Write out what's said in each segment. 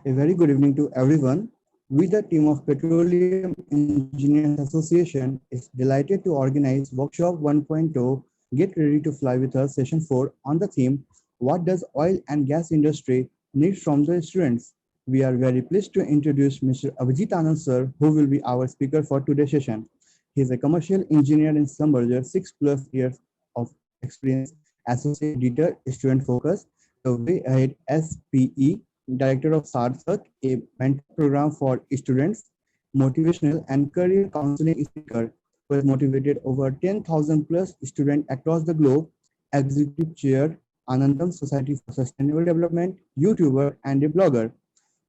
A very good evening to everyone. We, the team of Petroleum Engineers Association, is delighted to organize Workshop 1.0 Get Ready to Fly with Us Session 4 on the theme What does oil and gas industry need from the students? We are very pleased to introduce Mr. Abhijeet Anand sir, who will be our speaker for today's session. He is a commercial engineer in Schlumberger, 6+ years of experience, associate editor, student focus, the way ahead SPE, director of Sarthak, a mentor program for students, motivational and career counseling speaker who has motivated over 10,000 plus students across the globe, executive chair, Aanandam Society for Sustainable Development, YouTuber, and a blogger.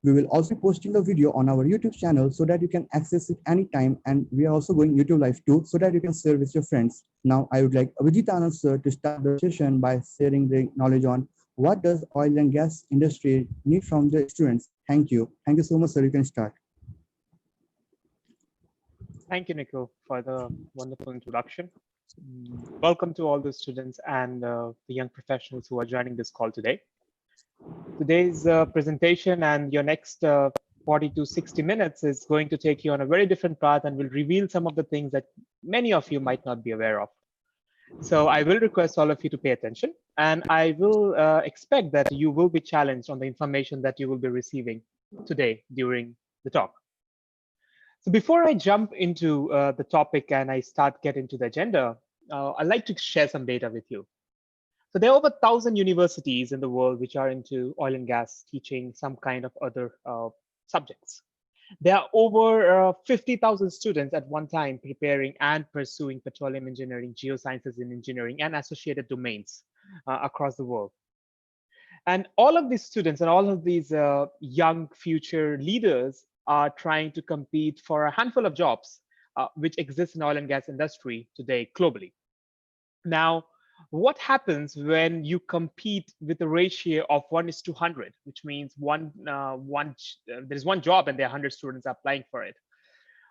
We will also be posting the video on our YouTube channel so that you can access it anytime. And we are also going YouTube live too so that you can share with your friends. Now, I would like Abhijeet Anand sir to start the session by sharing the knowledge on what does oil and gas industry need from the students. Thank you. Thank you so much, sir. You can start. Thank you, Nikhil, for the wonderful introduction. Welcome to all the students and the young professionals who are joining this call today. Today's presentation and your next 40 to 60 minutes is going to take you on a very different path and will reveal some of the things that many of you might not be aware of. So I will request all of you to pay attention, and I will expect that you will be challenged on the information that you will be receiving today during the talk. So before I jump into the topic and I start getting into the agenda, I'd like to share some data with you. So there are over 1,000 universities in the world which are into oil and gas, teaching some kind of other subjects. There are over 50,000 students at one time preparing and pursuing petroleum engineering, geosciences in engineering, and associated domains across the world. And all of these students and all of these young future leaders are trying to compete for a handful of jobs which exist in oil and gas industry today globally. Now, what happens when you compete with a ratio of 1:100, which means there's one job and there are 100 students applying for it?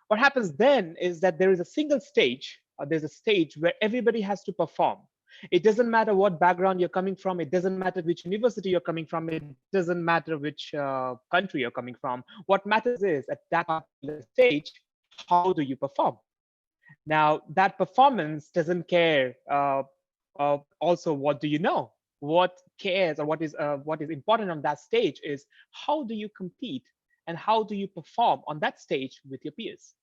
What happens then is that there is a single stage, there's a stage where everybody has to perform. It doesn't matter what background you're coming from. It doesn't matter which university you're coming from. It doesn't matter which country you're coming from. What matters is at that particular stage, how do you perform? Now, that performance doesn't care also what do you know. What cares or what is important on that stage is how do you compete and how do you perform on that stage with your peers.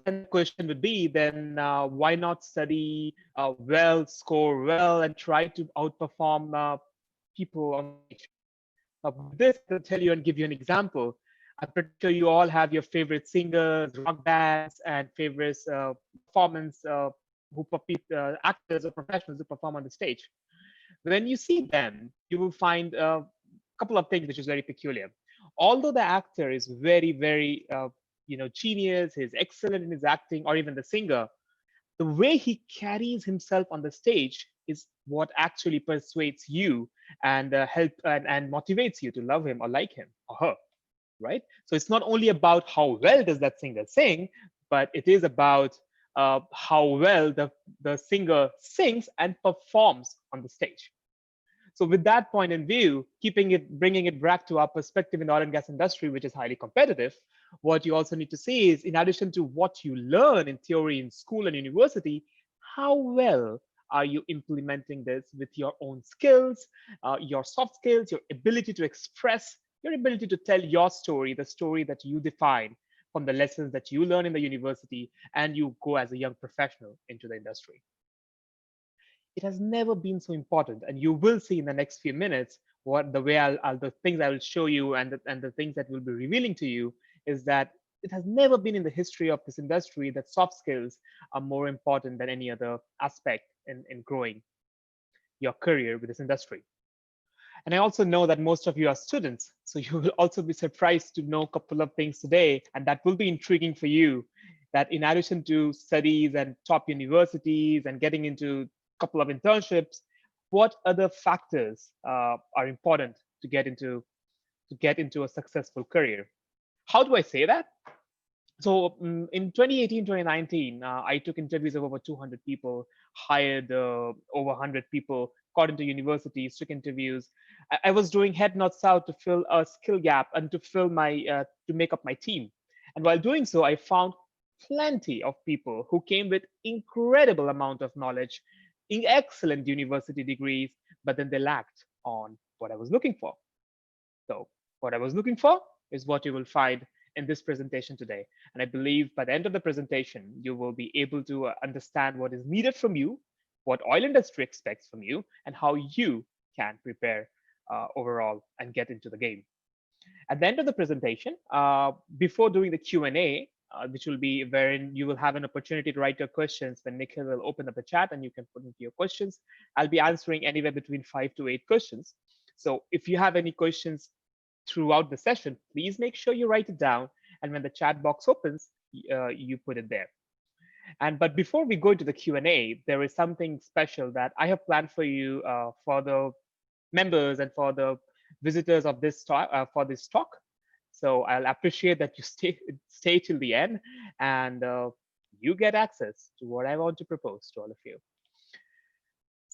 Then the question would be, then why not study well, score well, and try to outperform people on stage? This I'll tell you and give you an example. I'm pretty sure you all have your favorite singers, rock bands, and favorite performance actors or professionals who perform on the stage. When you see them, you will find a couple of things which is very peculiar. Although the actor is very, very genius, he's excellent in his acting, or even the singer, the way he carries himself on the stage is what actually persuades you and and motivates you to love him or like him or her, right? So it's not only about how well does that singer sing, but it is about how well the singer sings and performs on the stage. So with that point in view, bringing it back to our perspective in the oil and gas industry, which is highly competitive, what you also need to see is, in addition to what you learn in theory in school and university, how well are you implementing this with your own skills, your soft skills, your ability to express, your ability to tell your story, the story that you define from the lessons that you learn in the university and you go as a young professional into the industry. It has never been so important, and you will see in the next few minutes the things I will show you and the things that we'll be revealing to you is that it has never been in the history of this industry that soft skills are more important than any other aspect in growing your career with this industry. And I also know that most of you are students, so you will also be surprised to know a couple of things today, and that will be intriguing for you, that in addition to studies and top universities and getting into couple of internships, what other factors are important to get into a successful career? How do I say that? So in 2018, 2019, I took interviews of over 200 people, hired over 100 people, got into universities, took interviews. I was doing head not south to fill a skill gap and to fill my to make up my team. And while doing so, I found plenty of people who came with incredible amount of knowledge, in excellent university degrees, but then they lacked on what I was looking for. So what I was looking for is what you will find in this presentation today. And I believe by the end of the presentation, you will be able to understand what is needed from you, what oil industry expects from you, and how you can prepare overall and get into the game. At the end of the presentation, before doing the Q&A, which will be wherein you will have an opportunity to write your questions, when Nikhil will open up a chat and you can put into your questions. I'll be answering anywhere between 5 to 8 questions. So if you have any questions throughout the session, please make sure you write it down. And when the chat box opens, you put it there. But before we go into the Q&A, there is something special that I have planned for you for the members and for the visitors of this talk, for this talk. So I'll appreciate that you stay till the end, and you get access to what I want to propose to all of you.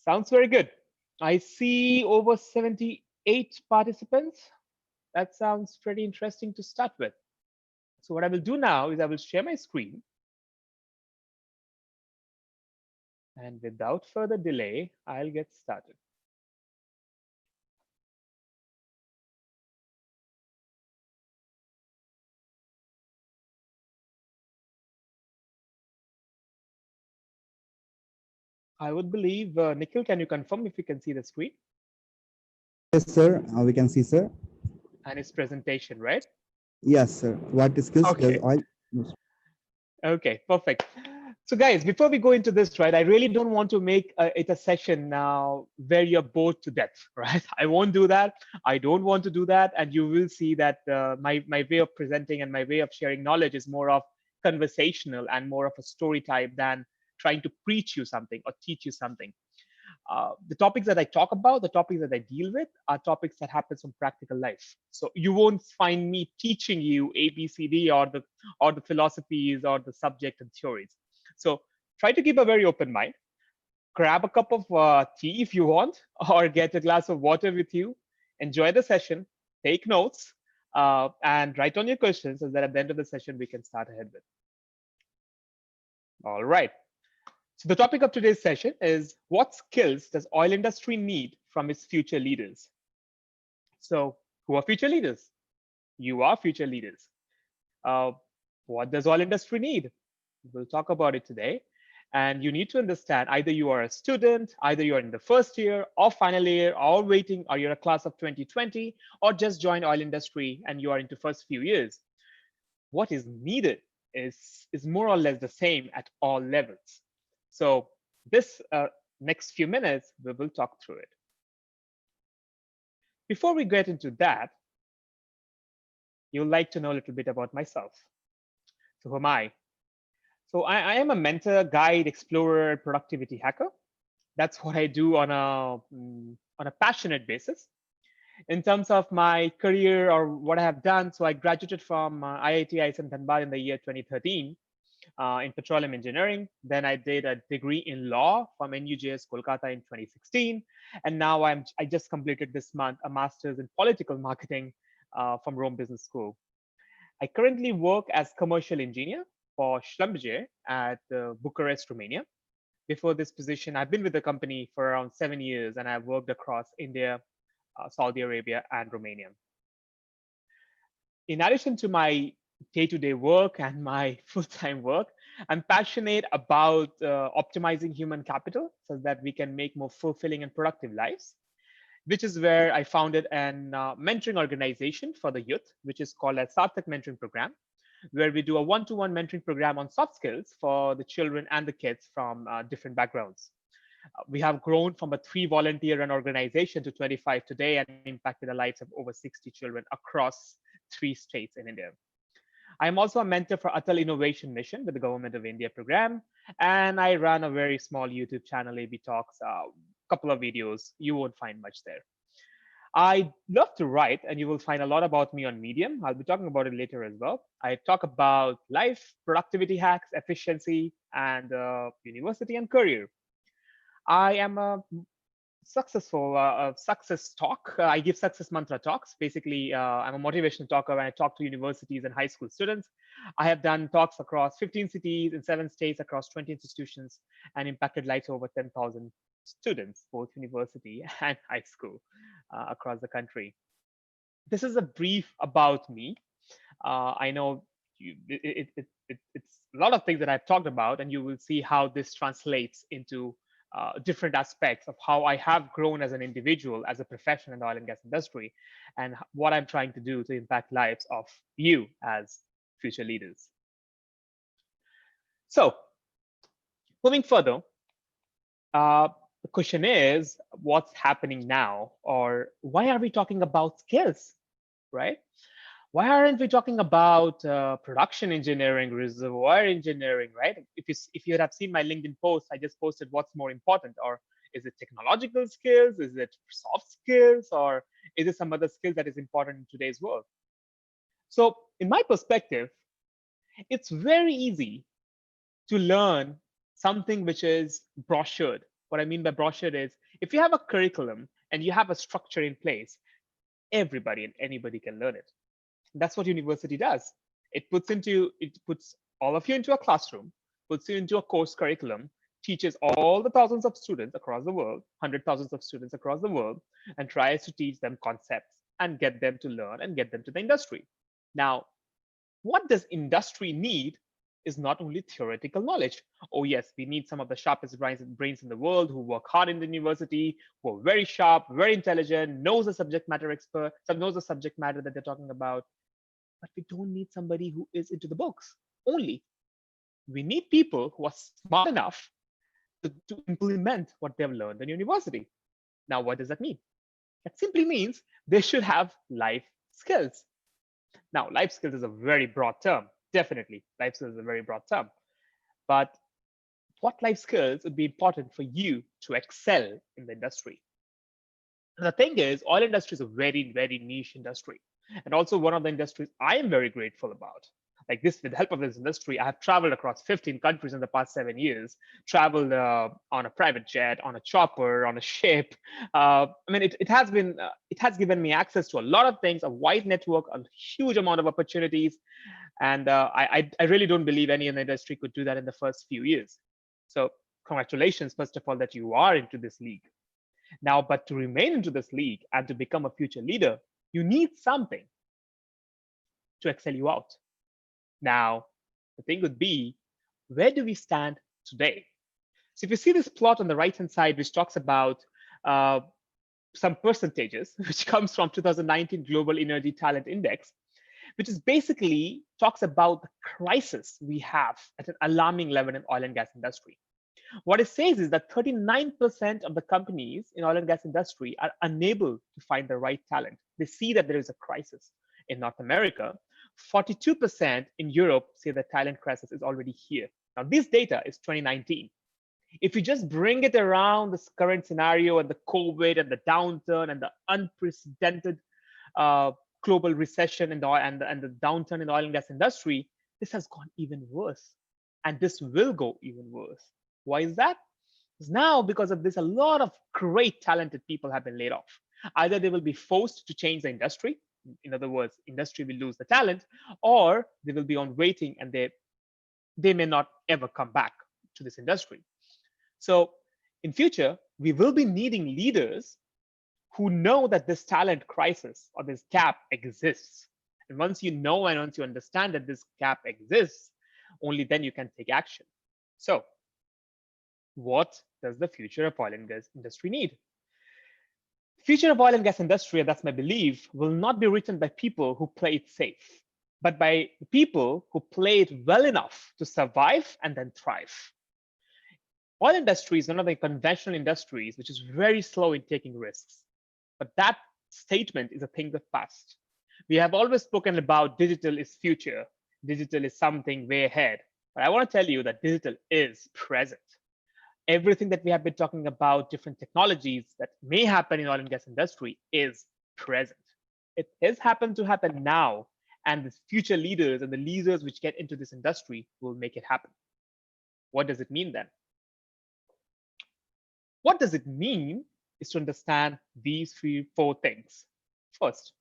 Sounds very good. I see over 78 participants. That sounds pretty interesting to start with. So what I will do now is I will share my screen. And without further delay, I'll get started. I would believe, Nikhil, can you confirm if you can see the screen? Yes, sir. We can see, sir. And its presentation, right? Yes, sir. What skills Okay. does oil? Okay, perfect. So guys, before we go into this, right, I really don't want to make it a session now where you're bored to death, right? I won't do that. I don't want to do that. And you will see that my way of presenting and my way of sharing knowledge is more of conversational and more of a story type than trying to preach you something or teach you something. The topics that I talk about, the topics that I deal with are topics that happen from practical life. So you won't find me teaching you A, B, C, D or the philosophies or the subject and theories. So try to keep a very open mind. Grab a cup of tea if you want, or get a glass of water with you. Enjoy the session, take notes, and write on your questions so that at the end of the session, we can start ahead with. All right. So the topic of today's session is what skills does oil industry need from its future leaders? So who are future leaders? You are future leaders. What does oil industry need? We'll talk about it today. And you need to understand either you are a student, either you're in the first year or final year or waiting, or you're a class of 2020 or just joined oil industry and you are into first few years. What is needed is more or less the same at all levels. So this next few minutes, we will talk through it. Before we get into that, you'll like to know a little bit about myself. So who am I? So I am a mentor, guide, explorer, productivity hacker. That's what I do on a passionate basis. In terms of my career or what I have done, so I graduated from IIT ISM Dhanbad in the year 2013 in petroleum engineering. Then I did a degree in law from NUJS Kolkata in 2016. And now I just completed this month a master's in political marketing from Rome Business School. I currently work as commercial engineer for Schlumberger at Bucharest, Romania. Before this position, I've been with the company for around 7 years, and I've worked across India, Saudi Arabia, and Romania. In addition to my day-to-day work and my full-time work, I'm passionate about optimizing human capital so that we can make more fulfilling and productive lives, which is where I founded an mentoring organization for the youth, which is called a Sarthak mentoring program, where we do a one-to-one mentoring program on soft skills for the children and the kids from different backgrounds. We have grown from a 3 volunteer run organization to 25 today and impacted the lives of over 60 children across 3 states in India. I'm also a mentor for Atal Innovation Mission with the Government of India program, and I run a very small YouTube channel, AB Talks, a couple of videos. You won't find much there. I love to write, and you will find a lot about me on Medium. I'll be talking about it later as well. I talk about life, productivity hacks, efficiency, and university and career. I am a successful success talk. I give success mantra talks. Basically, I'm a motivational talker and I talk to universities and high school students. I have done talks across 15 cities in 7 states across 20 institutions and impacted lives of over 10,000 students, both university and high school across the country. This is a brief about me. I know it's a lot of things that I've talked about, and you will see how this translates into different aspects of how I have grown as an individual, as a professional in the oil and gas industry, and what I'm trying to do to impact lives of you as future leaders. So, moving further, the question is, what's happening now, or why are we talking about skills, right? Why aren't we talking about production engineering, reservoir engineering, right? If you have seen my LinkedIn post, I just posted what's more important, or is it technological skills, is it soft skills, or is it some other skill that is important in today's world? So in my perspective, it's very easy to learn something which is brochured. What I mean by brochured is, if you have a curriculum and you have a structure in place, everybody and anybody can learn it. That's what university does. It puts all of you into a classroom, puts you into a course curriculum, teaches all the thousands of students across the world, hundred thousands of students across the world, and tries to teach them concepts and get them to learn and get them to the industry. Now, what does industry need is not only theoretical knowledge. Oh yes, we need some of the sharpest brains in the world who work hard in the university, who are very sharp, very intelligent, knows the subject matter expert, knows the subject matter that they're talking about. But we don't need somebody who is into the books only. We need people who are smart enough to implement what they've learned in university. Now, what does that mean? That simply means they should have life skills. Now, life skills is a very broad term. Definitely, life skills is a very broad term. But what life skills would be important for you to excel in the industry? The thing is, oil industry is a very, very niche industry. And also one of the industries I am very grateful about. Like this, with the help of this industry, I have traveled across 15 countries in the past 7 years, traveled on a private jet, on a chopper, on a ship. I mean, it has given me access to a lot of things, a wide network, a huge amount of opportunities. And I really don't believe any in the industry could do that in the first few years. So congratulations, first of all, that you are into this league. Now, but to remain into this league and to become a future leader, you need something to excel you out. Now, the thing would be, where do we stand today? So if you see this plot on the right-hand side, which talks about some percentages, which comes from 2019 Global Energy Talent Index, which is basically talks about the crisis we have at an alarming level in oil and gas industry. What it says is that 39% of the companies in oil and gas industry are unable to find the right talent. They see that there is a crisis. In North America, 42% in Europe say the talent crisis is already here. Now, this data is 2019. If you just bring it around this current scenario and the COVID and the downturn and the unprecedented global recession and the downturn in the oil and gas industry, this has gone even worse. And this will go even worse. Why is that? Because now, because of this, a lot of great talented people have been laid off. Either they will be forced to change the industry. In other words, industry will lose the talent, or they will be on waiting and they may not ever come back to this industry. So in future, we will be needing leaders who know that this talent crisis or this gap exists. And once you know and once you understand that this gap exists, only then you can take action. So what does the future of oil and gas industry need? Future of oil and gas industry, and that's my belief, will not be written by people who play it safe, but by people who play it well enough to survive and then thrive. Oil industry is one of the conventional industries which is very slow in taking risks. But that statement is a thing of the past. We have always spoken about digital is future. Digital is something way ahead. But I want to tell you that digital is present. Everything that we have been talking about, different technologies that may happen in oil and gas industry is present. It has happened to happen now, and the future leaders and the leaders which get into this industry will make it happen. What does it mean then? What does it mean is to understand these four things. First,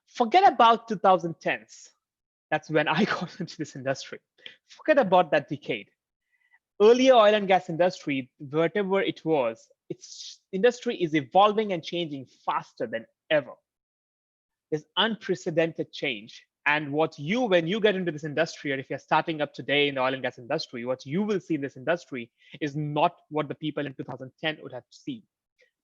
forget about 2010s. That's when I got into this industry. Forget about that decade. Earlier oil and gas industry, whatever it was, its industry is evolving and changing faster than ever. There's unprecedented change. And when you get into this industry, or if you're starting up today in the oil and gas industry, what you will see in this industry is not what the people in 2010 would have seen.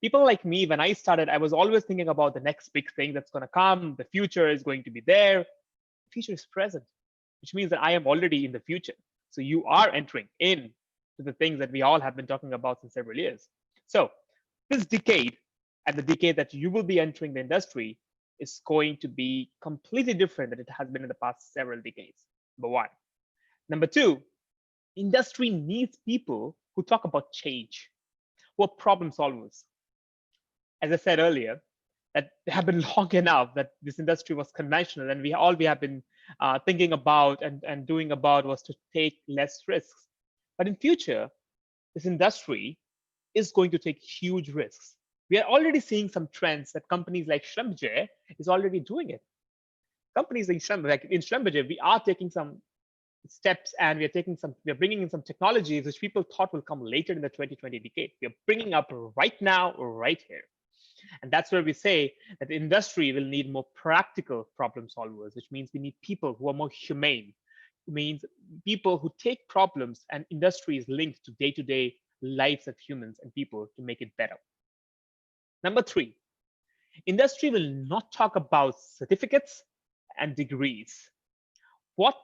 People like me, when I started, I was always thinking about the next big thing that's going to come. The future is going to be there. The future is present, which means that I am already in the future. So you are entering in to the things that we all have been talking about since several years. So this decade and the decade that you will be entering the industry is going to be completely different than it has been in the past several decades. Number one. Number two, industry needs people who talk about change, who are problem solvers. As I said earlier, that have been long enough that this industry was conventional, and we have been thinking about and doing about was to take less risks. But in future, this industry is going to take huge risks. We are already seeing some trends that companies like Schlumberger is already doing it. Companies like Schlumberger, we are taking some steps, and we are bringing in some technologies which people thought will come later in the 2020 decade. We are bringing up right now, right here. And that's where we say that the industry will need more practical problem solvers, which means we need people who are more humane. It means people who take problems and industries linked to day-to-day lives of humans and people to make it better. Number three, industry will not talk about certificates and degrees. What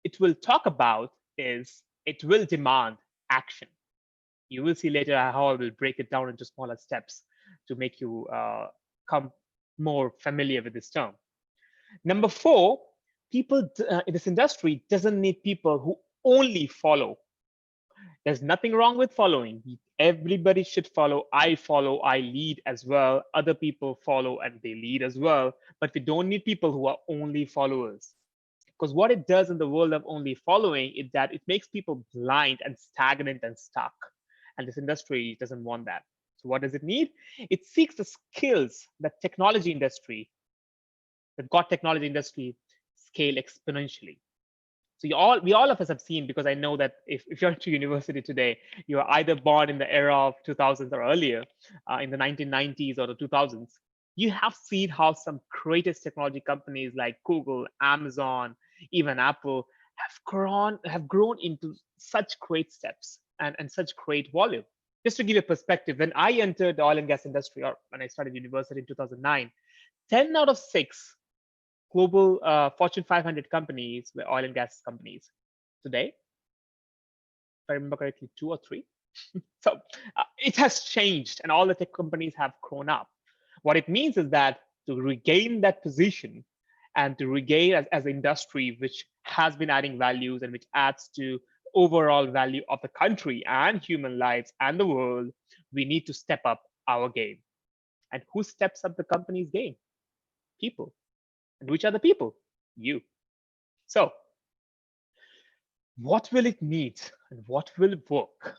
it will talk about is it will demand action. You will see later how I will break it down into smaller steps to make you come more familiar with this term. Number four, people in this industry doesn't need people who only follow. There's nothing wrong with following. Everybody should follow. I lead as well. Other people follow and they lead as well. But we don't need people who are only followers. Because what it does in the world of only following is that it makes people blind and stagnant and stuck. And this industry doesn't want that. So what does it need? It seeks the skills that technology industry scale exponentially. So we all of us have seen, because I know that if you're to university today, you are either born in the era of 2000s or earlier, in the 1990s or the 2000s. You have seen how some greatest technology companies like Google, Amazon, even Apple have grown into such great steps and such great volume. Just to give you a perspective, when I entered the oil and gas industry, or when I started university in 2009, 10 out of 6 global Fortune 500 companies were oil and gas companies. Today, if I remember correctly, 2 or 3. So it has changed, and all the tech companies have grown up. What it means is that to regain that position and to regain as an industry which has been adding values and which adds to overall value of the country and human lives and the world, we need to step up our game. And who steps up the company's game? People. And which are the people? You. So what will it need and what will work?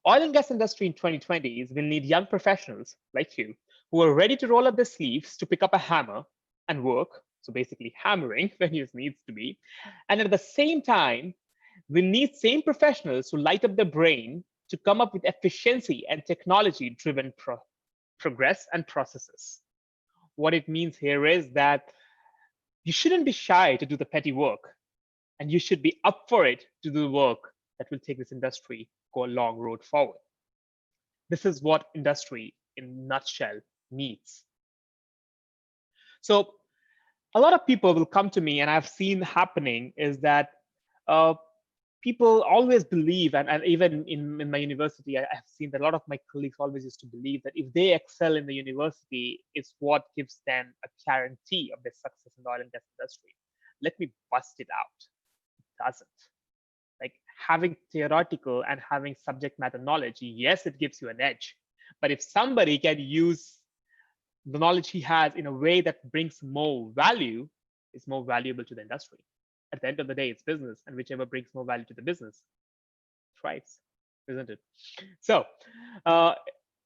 Oil and gas industry in 2020s will need young professionals like you who are ready to roll up their sleeves to pick up a hammer and work. So basically hammering when it needs to be. And at the same time, we need same professionals who light up their brain to come up with efficiency and technology-driven progress and processes. What it means here is that you shouldn't be shy to do the petty work, and you should be up for it to do the work that will take this industry go a long road forward. This is what industry in a nutshell needs. So a lot of people will come to me, and I've seen happening is that people always believe, and even in my university, I have seen that a lot of my colleagues always used to believe that if they excel in the university, it's what gives them a guarantee of their success in the oil and gas industry. Let me bust it out. It doesn't. Like, having theoretical and having subject matter knowledge, yes, it gives you an edge. But if somebody can use the knowledge he has in a way that brings more value, it's more valuable to the industry. At the end of the day, it's business, and whichever brings more value to the business thrives, isn't it? So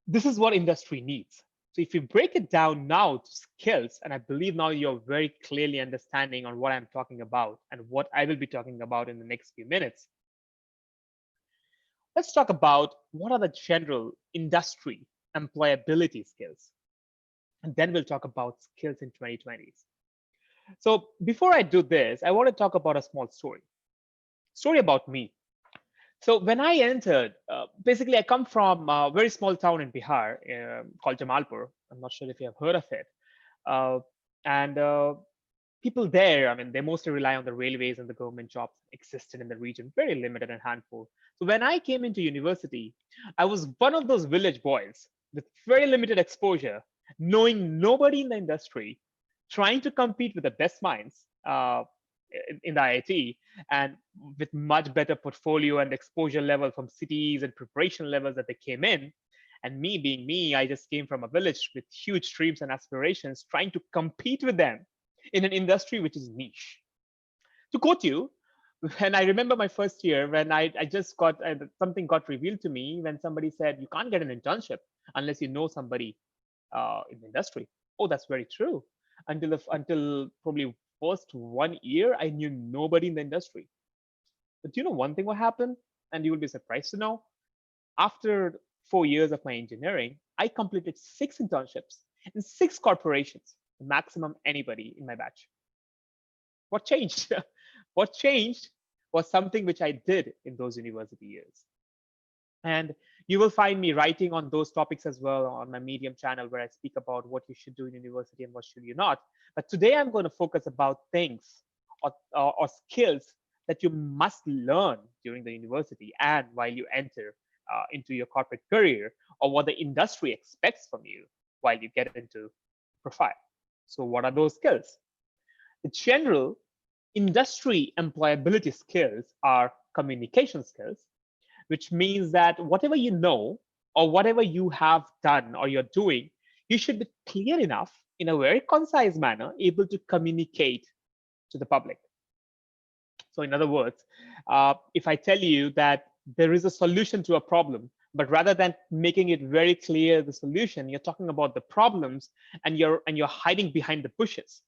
this is what industry needs. So if you break it down now to skills, and I believe now you're very clearly understanding on what I'm talking about and what I will be talking about in the next few minutes, let's talk about what are the general industry employability skills. And then we'll talk about skills in 2020s. So before I do this, I want to talk about a small story about me. So when I entered, basically I come from a very small town in Bihar called Jamalpur. I'm not sure if you have heard of it. Uh, and people there, I mean, they mostly rely on the railways, and the government jobs existed in the region, very limited and handful. So when I came into university, I was one of those village boys with very limited exposure, knowing nobody in the industry, trying to compete with the best minds in the IIT, and with much better portfolio and exposure level from cities and preparation levels that they came in. And me being me, I just came from a village with huge dreams and aspirations, trying to compete with them in an industry which is niche. To quote you, when I remember my first year, when I just got something got revealed to me when somebody said, you can't get an internship unless you know somebody in the industry. Oh, that's very true. Until probably first 1 year, I knew nobody in the industry. But do you know one thing what happened? And you will be surprised to know. After 4 years of my engineering, I completed 6 internships in 6 corporations, the maximum anybody in my batch. What changed? What changed was something which I did in those university years. And you will find me writing on those topics as well on my Medium channel, where I speak about what you should do in university and what should you not. But today I'm going to focus about things or skills that you must learn during the university and while you enter into your corporate career, or what the industry expects from you while you get into profile. So what are those skills? The general industry employability skills are communication skills, which means that whatever you know or whatever you have done or you're doing, you should be clear enough in a very concise manner, able to communicate to the public. So in other words, if I tell you that there is a solution to a problem, but rather than making it very clear the solution, you're talking about the problems, and you're hiding behind the bushes,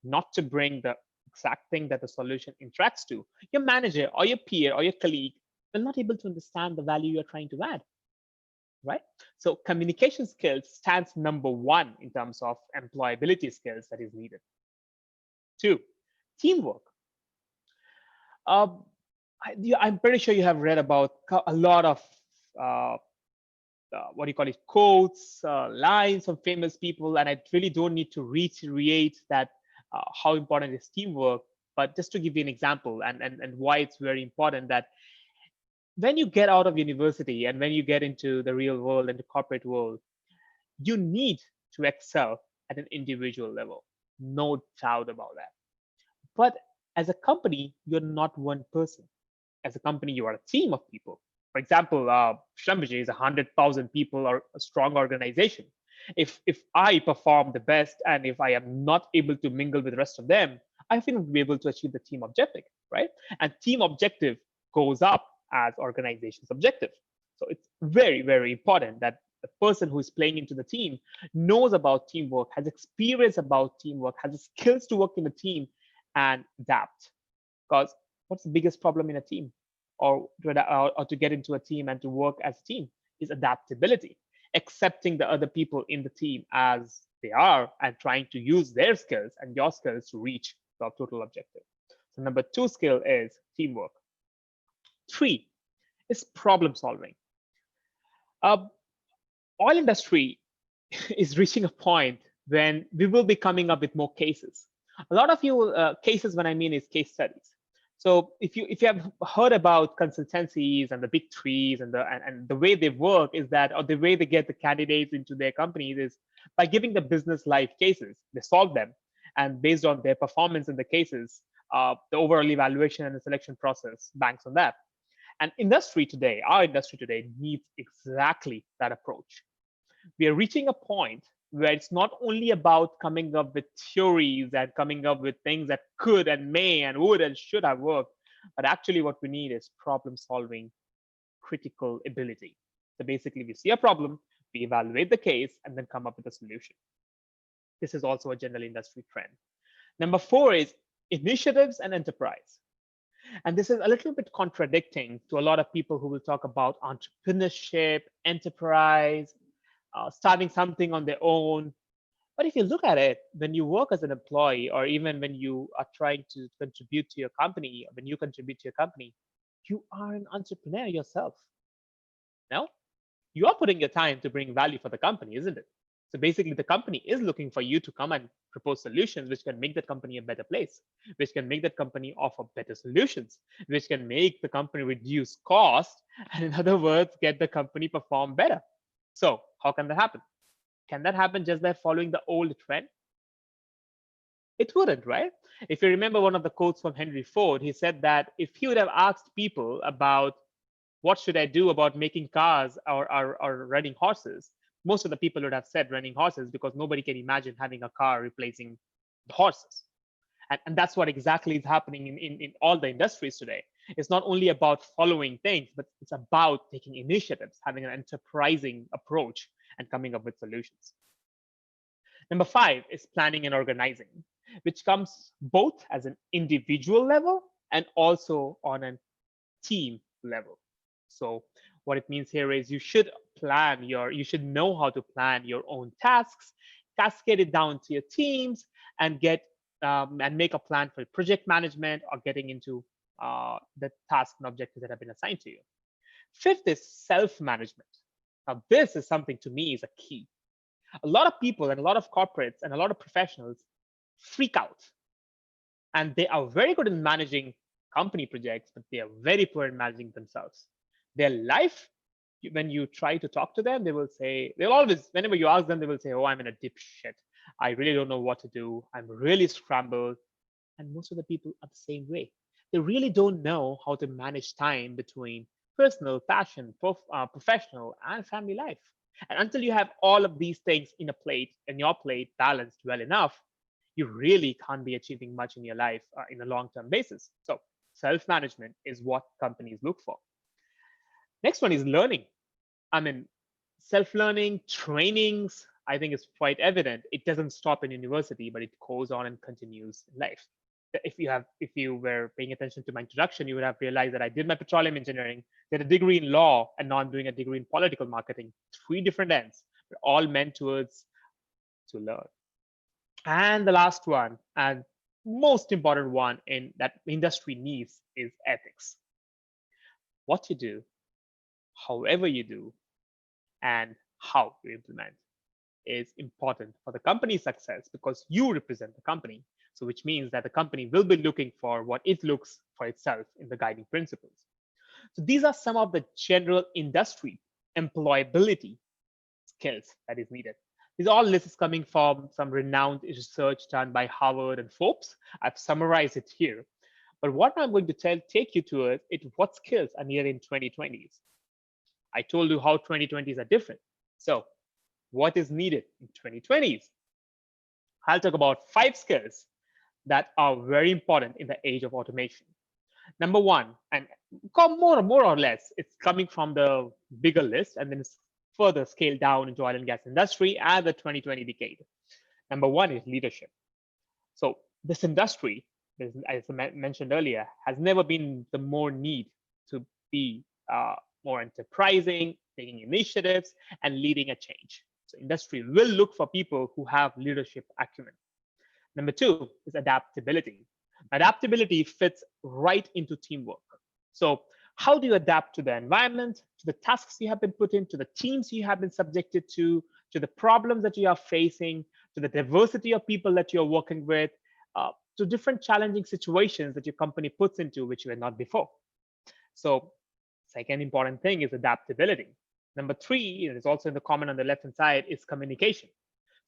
not to bring the exact thing that the solution interacts to. Your manager or your peer or your colleague will not able to understand the value you're trying to add, right? So communication skills stands number 1 in terms of employability skills that is needed. 2, teamwork. I'm pretty sure you have read about a lot of what do you call it, quotes, lines from famous people, and I really don't need to reiterate that how important is teamwork. But just to give you an example, and why it's very important, that when you get out of university and when you get into the real world and the corporate world, you need to excel at an individual level, no doubt about that. But as a company, you're not one person. As a company, you are a team of people. For example, Schlumberger is 100,000 people or a strong organization. If I perform the best and if I am not able to mingle with the rest of them, I will be able to achieve the team objective, right? And team objective goes up as organization's objective. So it's very, very important that the person who is playing into the team knows about teamwork, has experience about teamwork, has the skills to work in a team and adapt. Because what's the biggest problem in a team, or to get into a team and to work as a team, is adaptability, accepting the other people in the team as they are and trying to use their skills and your skills to reach the total objective. So number 2 skill is teamwork. 3 is problem solving. Oil industry is reaching a point when we will be coming up with more cases. A lot of you cases, when I mean, is case studies. So if you have heard about consultancies and the big threes and the way they work is that, or the way they get the candidates into their companies is by giving the business live cases. They solve them, and based on their performance in the cases, the overall evaluation and the selection process banks on that. And industry today, our industry today, needs exactly that approach. We are reaching a point where it's not only about coming up with theories and coming up with things that could and may and would and should have worked, but actually what we need is problem solving critical ability. So basically, we see a problem, We evaluate the case and then come up with a solution. This is also a general industry trend. Number 4 is initiatives and enterprise. And this is a little bit contradicting to a lot of people who will talk about entrepreneurship, enterprise, starting something on their own. But if you look at it, when you work as an employee, or even when you are trying to contribute to your company, when you contribute to your company, you are an entrepreneur yourself. No? You are putting your time to bring value for the company, isn't it? So basically, the company is looking for you to come and propose solutions which can make that company a better place, which can make that company offer better solutions, which can make the company reduce cost, and in other words, get the company perform better. So how can that happen? Can that happen just by following the old trend? It wouldn't, right? If you remember one of the quotes from Henry Ford, he said that if he would have asked people about what should I do about making cars or running horses, most of the people would have said running horses, because nobody can imagine having a car replacing the horses. And that's what exactly is happening in all the industries today. It's not only about following things, but it's about taking initiatives, having an enterprising approach, and coming up with solutions. Number 5 is planning and organizing, which comes both as an individual level and also on a team level. So what it means here is you should know how to plan your own tasks, cascade it down to your teams, and make a plan for project management or getting into the tasks and objectives that have been assigned to you. 5th is self-management. Now, this is something to me is a key. A lot of people and a lot of corporates and a lot of professionals freak out, and they are very good in managing company projects, but they are very poor in managing themselves. Their life, when you try to talk to them, they'll always, whenever you ask them, they will say, oh, I'm in a dipshit. I really don't know what to do. I'm really scrambled. And most of the people are the same way. They really don't know how to manage time between personal, passion, professional, and family life. And until you have all of these things in your plate balanced well enough, you really can't be achieving much in your life in a long-term basis. So self-management is what companies look for. Next one is learning. I mean, self-learning, trainings, I think it's quite evident. It doesn't stop in university, but it goes on and continues in life. If you were paying attention to my introduction, you would have realized that I did my petroleum engineering, did a degree in law, and now I'm doing a degree in political marketing. 3 different ends, but all meant towards to learn. And the last one, and most important one in that industry needs, is ethics. What you do, however you do, and how you implement is important for the company's success, because you represent the company. So which means that the company will be looking for what it looks for itself in the guiding principles. So these are some of the general industry employability skills that is needed. These all lists coming from some renowned research done by Harvard and Forbes. I've summarized it here. But what I'm going to take you to is what skills are needed in 2020s. I told you how 2020s are different. So what is needed in 2020s? I'll talk about 5 skills that are very important in the age of automation. Number 1, and more or less, it's coming from the bigger list, and then it's further scaled down into oil and gas industry and the 2020 decade. Number 1 is leadership. So this industry, as I mentioned earlier, has never been the more need to be more enterprising, taking initiatives, and leading a change. So industry will look for people who have leadership acumen. Number 2 is adaptability. Adaptability fits right into teamwork. So how do you adapt to the environment, to the tasks you have been put in, to the teams you have been subjected to the problems that you are facing, to the diversity of people that you're working with, to different challenging situations that your company puts into which you were not before. So second important thing is adaptability. Number 3, and it's also in the comment on the left-hand side, is communication.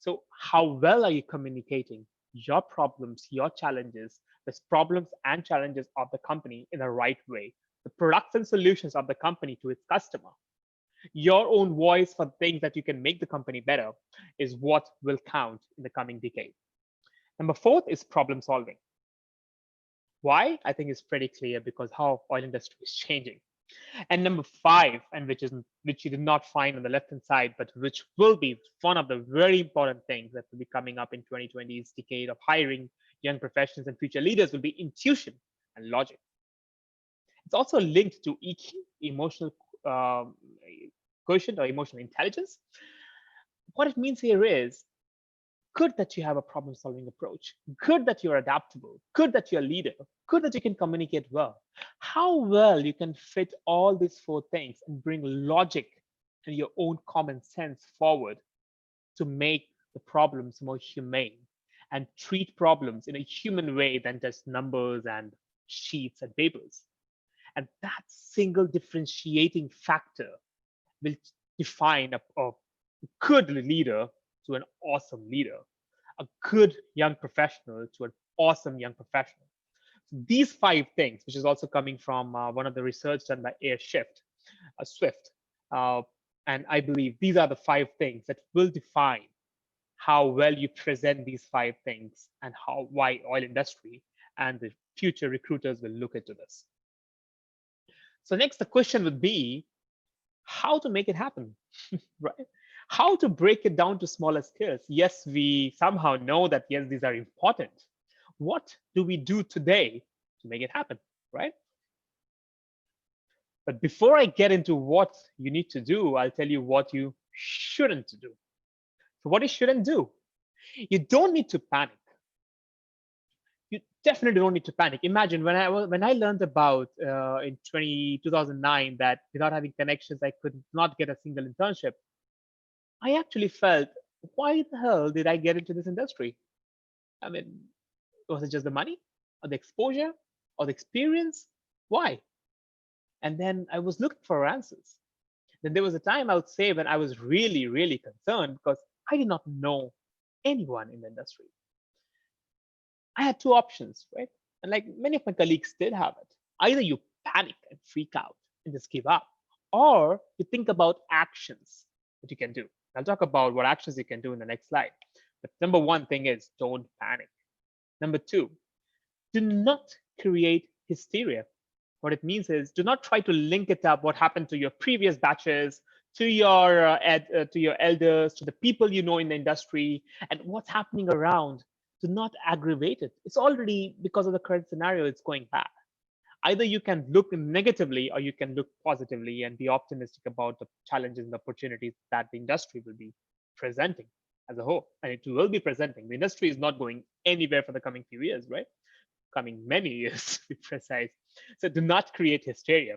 So how well are you communicating your problems, your challenges, the problems and challenges of the company in the right way, the products and solutions of the company to its customer? Your own voice for things that you can make the company better is what will count in the coming decade. Number 4 is problem solving. Why? I think it's pretty clear, because how oil industry is changing. And number 5, and which you did not find on the left hand side, but which will be one of the very important things that will be coming up in 2020's decade of hiring young professionals and future leaders, will be intuition and logic. It's also linked to EQ, emotional um, quotient or emotional intelligence. What it means here is good that you have a problem solving approach, good that you're adaptable, good that you're a leader, good that you can communicate well. How well you can fit all these 4 things and bring logic and your own common sense forward to make the problems more humane and treat problems in a human way than just numbers and sheets and papers. And that single differentiating factor will define a good leader to an awesome leader, a good young professional to an awesome young professional. So these 5 things, which is also coming from one of the research done by Swift, and I believe these are the 5 things that will define how well you present these 5 things and why oil industry and the future recruiters will look into this. So next, the question would be how to make it happen, right? How to break it down to smaller skills. Yes, we somehow know that, yes, these are important. What do we do today to make it happen, right? But before I get into what you need to do, I'll tell you what you shouldn't do. So what you shouldn't do? You don't need to panic. You definitely don't need to panic. Imagine when I learned about in 2009 that without having connections, I could not get a single internship. I actually felt, why the hell did I get into this industry? I mean, was it just the money or the exposure or the experience? Why? And then I was looking for answers. Then there was a time, I would say, when I was really, really concerned because I did not know anyone in the industry. I had 2 options, right? And like many of my colleagues did have it. Either you panic and freak out and just give up, or you think about actions that you can do. I'll talk about what actions you can do in the next slide. But number 1 thing is don't panic. Number 2, do not create hysteria. What it means is do not try to link it up what happened to your previous batches, to your elders, to the people you know in the industry, and what's happening around. Do not aggravate it. It's already, because of the current scenario, it's going bad. Either you can look negatively or you can look positively and be optimistic about the challenges and opportunities that the industry will be presenting as a whole. And it will be presenting. The industry is not going anywhere for the coming few years, right? Coming many years, to be precise. So do not create hysteria.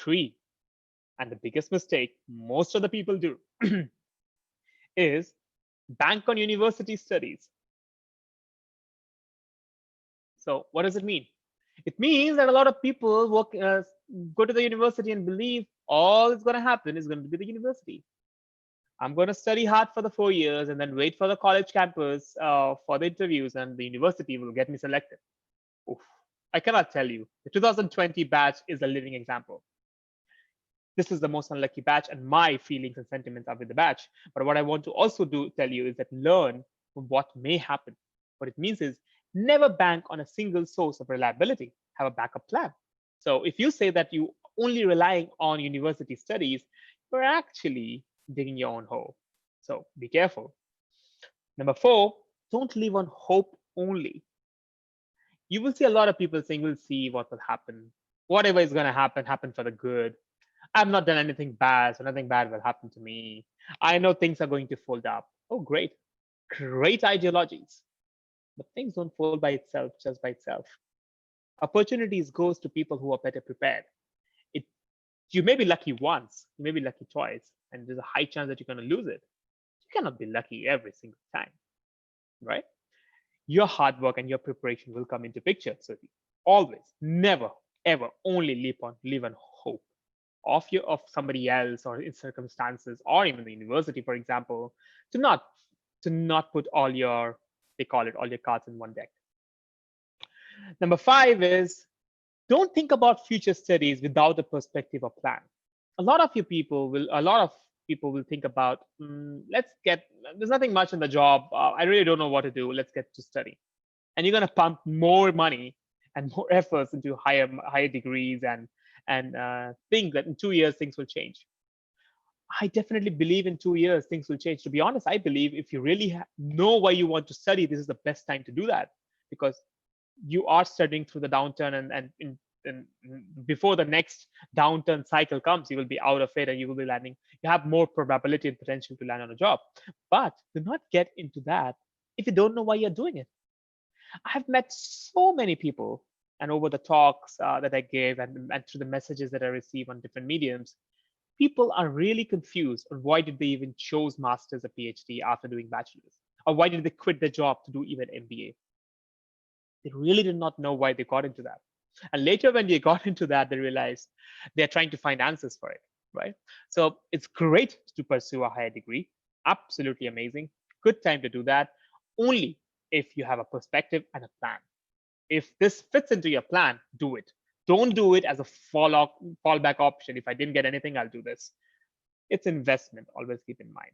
3, and the biggest mistake most of the people do is bank on university studies. So what does it mean? It means that a lot of people go to the university and believe all that's going to happen is going to be the university. I'm going to study hard for the 4 years and then wait for the college campus for the interviews, and the university will get me selected. Oof. I cannot tell you. The 2020 batch is a living example. This is the most unlucky batch, and my feelings and sentiments are with the batch. But what I want to also tell you is that learn from what may happen. What it means is never bank on a single source of reliability. Have a backup plan. So if you say that you only relying on university studies, you're actually digging your own hole. So be careful. Number 4, don't live on hope only. You will see a lot of people saying, we'll see what will happen. Whatever is going to happen for the good. I've not done anything bad, so nothing bad will happen to me. I know things are going to fold up. Oh, great. Great ideologies. But things don't fold by itself, just by itself. Opportunities goes to people who are better prepared. You may be lucky once, you may be lucky twice, and there's a high chance that you're going to lose it. You cannot be lucky every single time, right? Your hard work and your preparation will come into picture. So always, never, ever only live on hope of somebody else or in circumstances or even the university, for example, to not put all your, they call it, all your cards in one deck. Number 5 is don't think about future studies without a perspective or plan. A lot of people will think about, there's nothing much in the job. I really don't know what to do. Let's get to study. And you're going to pump more money and more efforts into higher degrees and and think that in 2 years things will change. I definitely believe in 2 years things will change. To be honest, I believe if you really know why you want to study, this is the best time to do that, because you are studying through the downturn, and before the next downturn cycle comes, you will be out of it and you will be landing. You have more probability and potential to land on a job. But do not get into that if you don't know why you're doing it. I've met so many people, and over the talks that I gave, and through the messages that I receive on different mediums, people are really confused on why did they even chose masters or PhD after doing bachelor's, or why did they quit their job to do even MBA. They really did not know why they got into that. And later, when they got into that, they realized they're trying to find answers for it, right? So it's great to pursue a higher degree. Absolutely amazing. Good time to do that. Only if you have a perspective and a plan. If this fits into your plan, do it. Don't do it as a fallback option. If I didn't get anything, I'll do this. It's investment. Always keep in mind.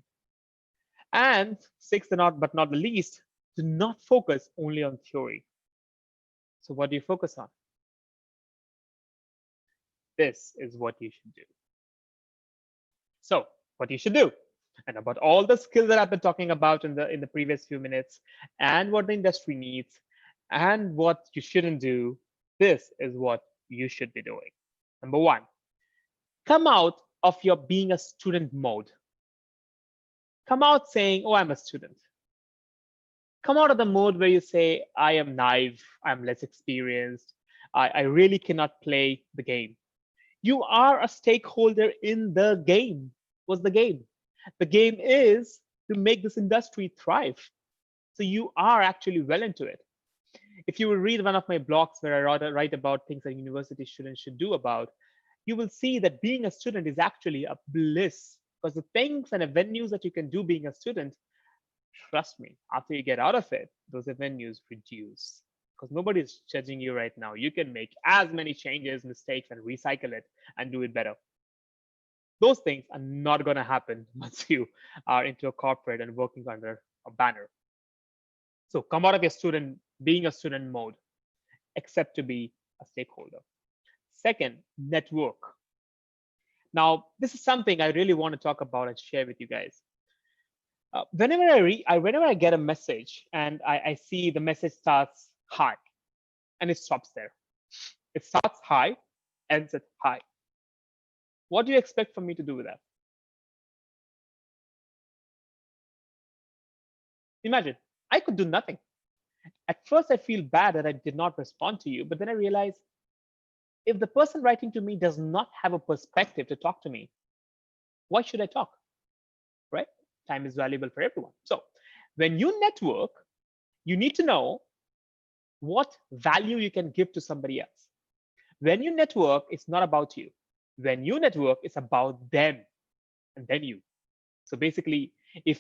And sixth, but not the least, do not focus only on theory. So what do you focus on? This is what you should do. So what you should do, and about all the skills that I've been talking about in the previous few minutes, and what the industry needs, and what you shouldn't do, this is what you should be doing. Number one, come out of your being a student mode. Come out saying, oh, I'm a student. Come out of the mode where you say, I am naive, I'm less experienced, I really cannot play the game. You are a stakeholder in the game. What's the game? The game is to make this industry thrive. So you are actually well into it. If you will read one of my blogs where I write about things that university students should do about, you will see that being a student is actually a bliss, because the things and the venues that you can do being a student, trust me, after you get out of it, those venues reduce, because nobody's judging you right now. You can make as many changes, mistakes, and recycle it and do it better. Those things are not going to happen once you are into a corporate and working under a banner. So come out of your being a student mode, except to be a stakeholder. Second, network. Now, this is something I really want to talk about and share with you guys. Whenever I get a message and I see the message starts hi and it stops there. It starts hi, ends at hi. What do you expect from me to do with that? Imagine, I could do nothing. At first, I feel bad that I did not respond to you, but then I realize if the person writing to me does not have a perspective to talk to me, why should I talk? Right? Time is valuable for everyone. So when you network, you need to know what value you can give to somebody else. When you network, it's not about you. When you network, it's about them and then you. So basically, if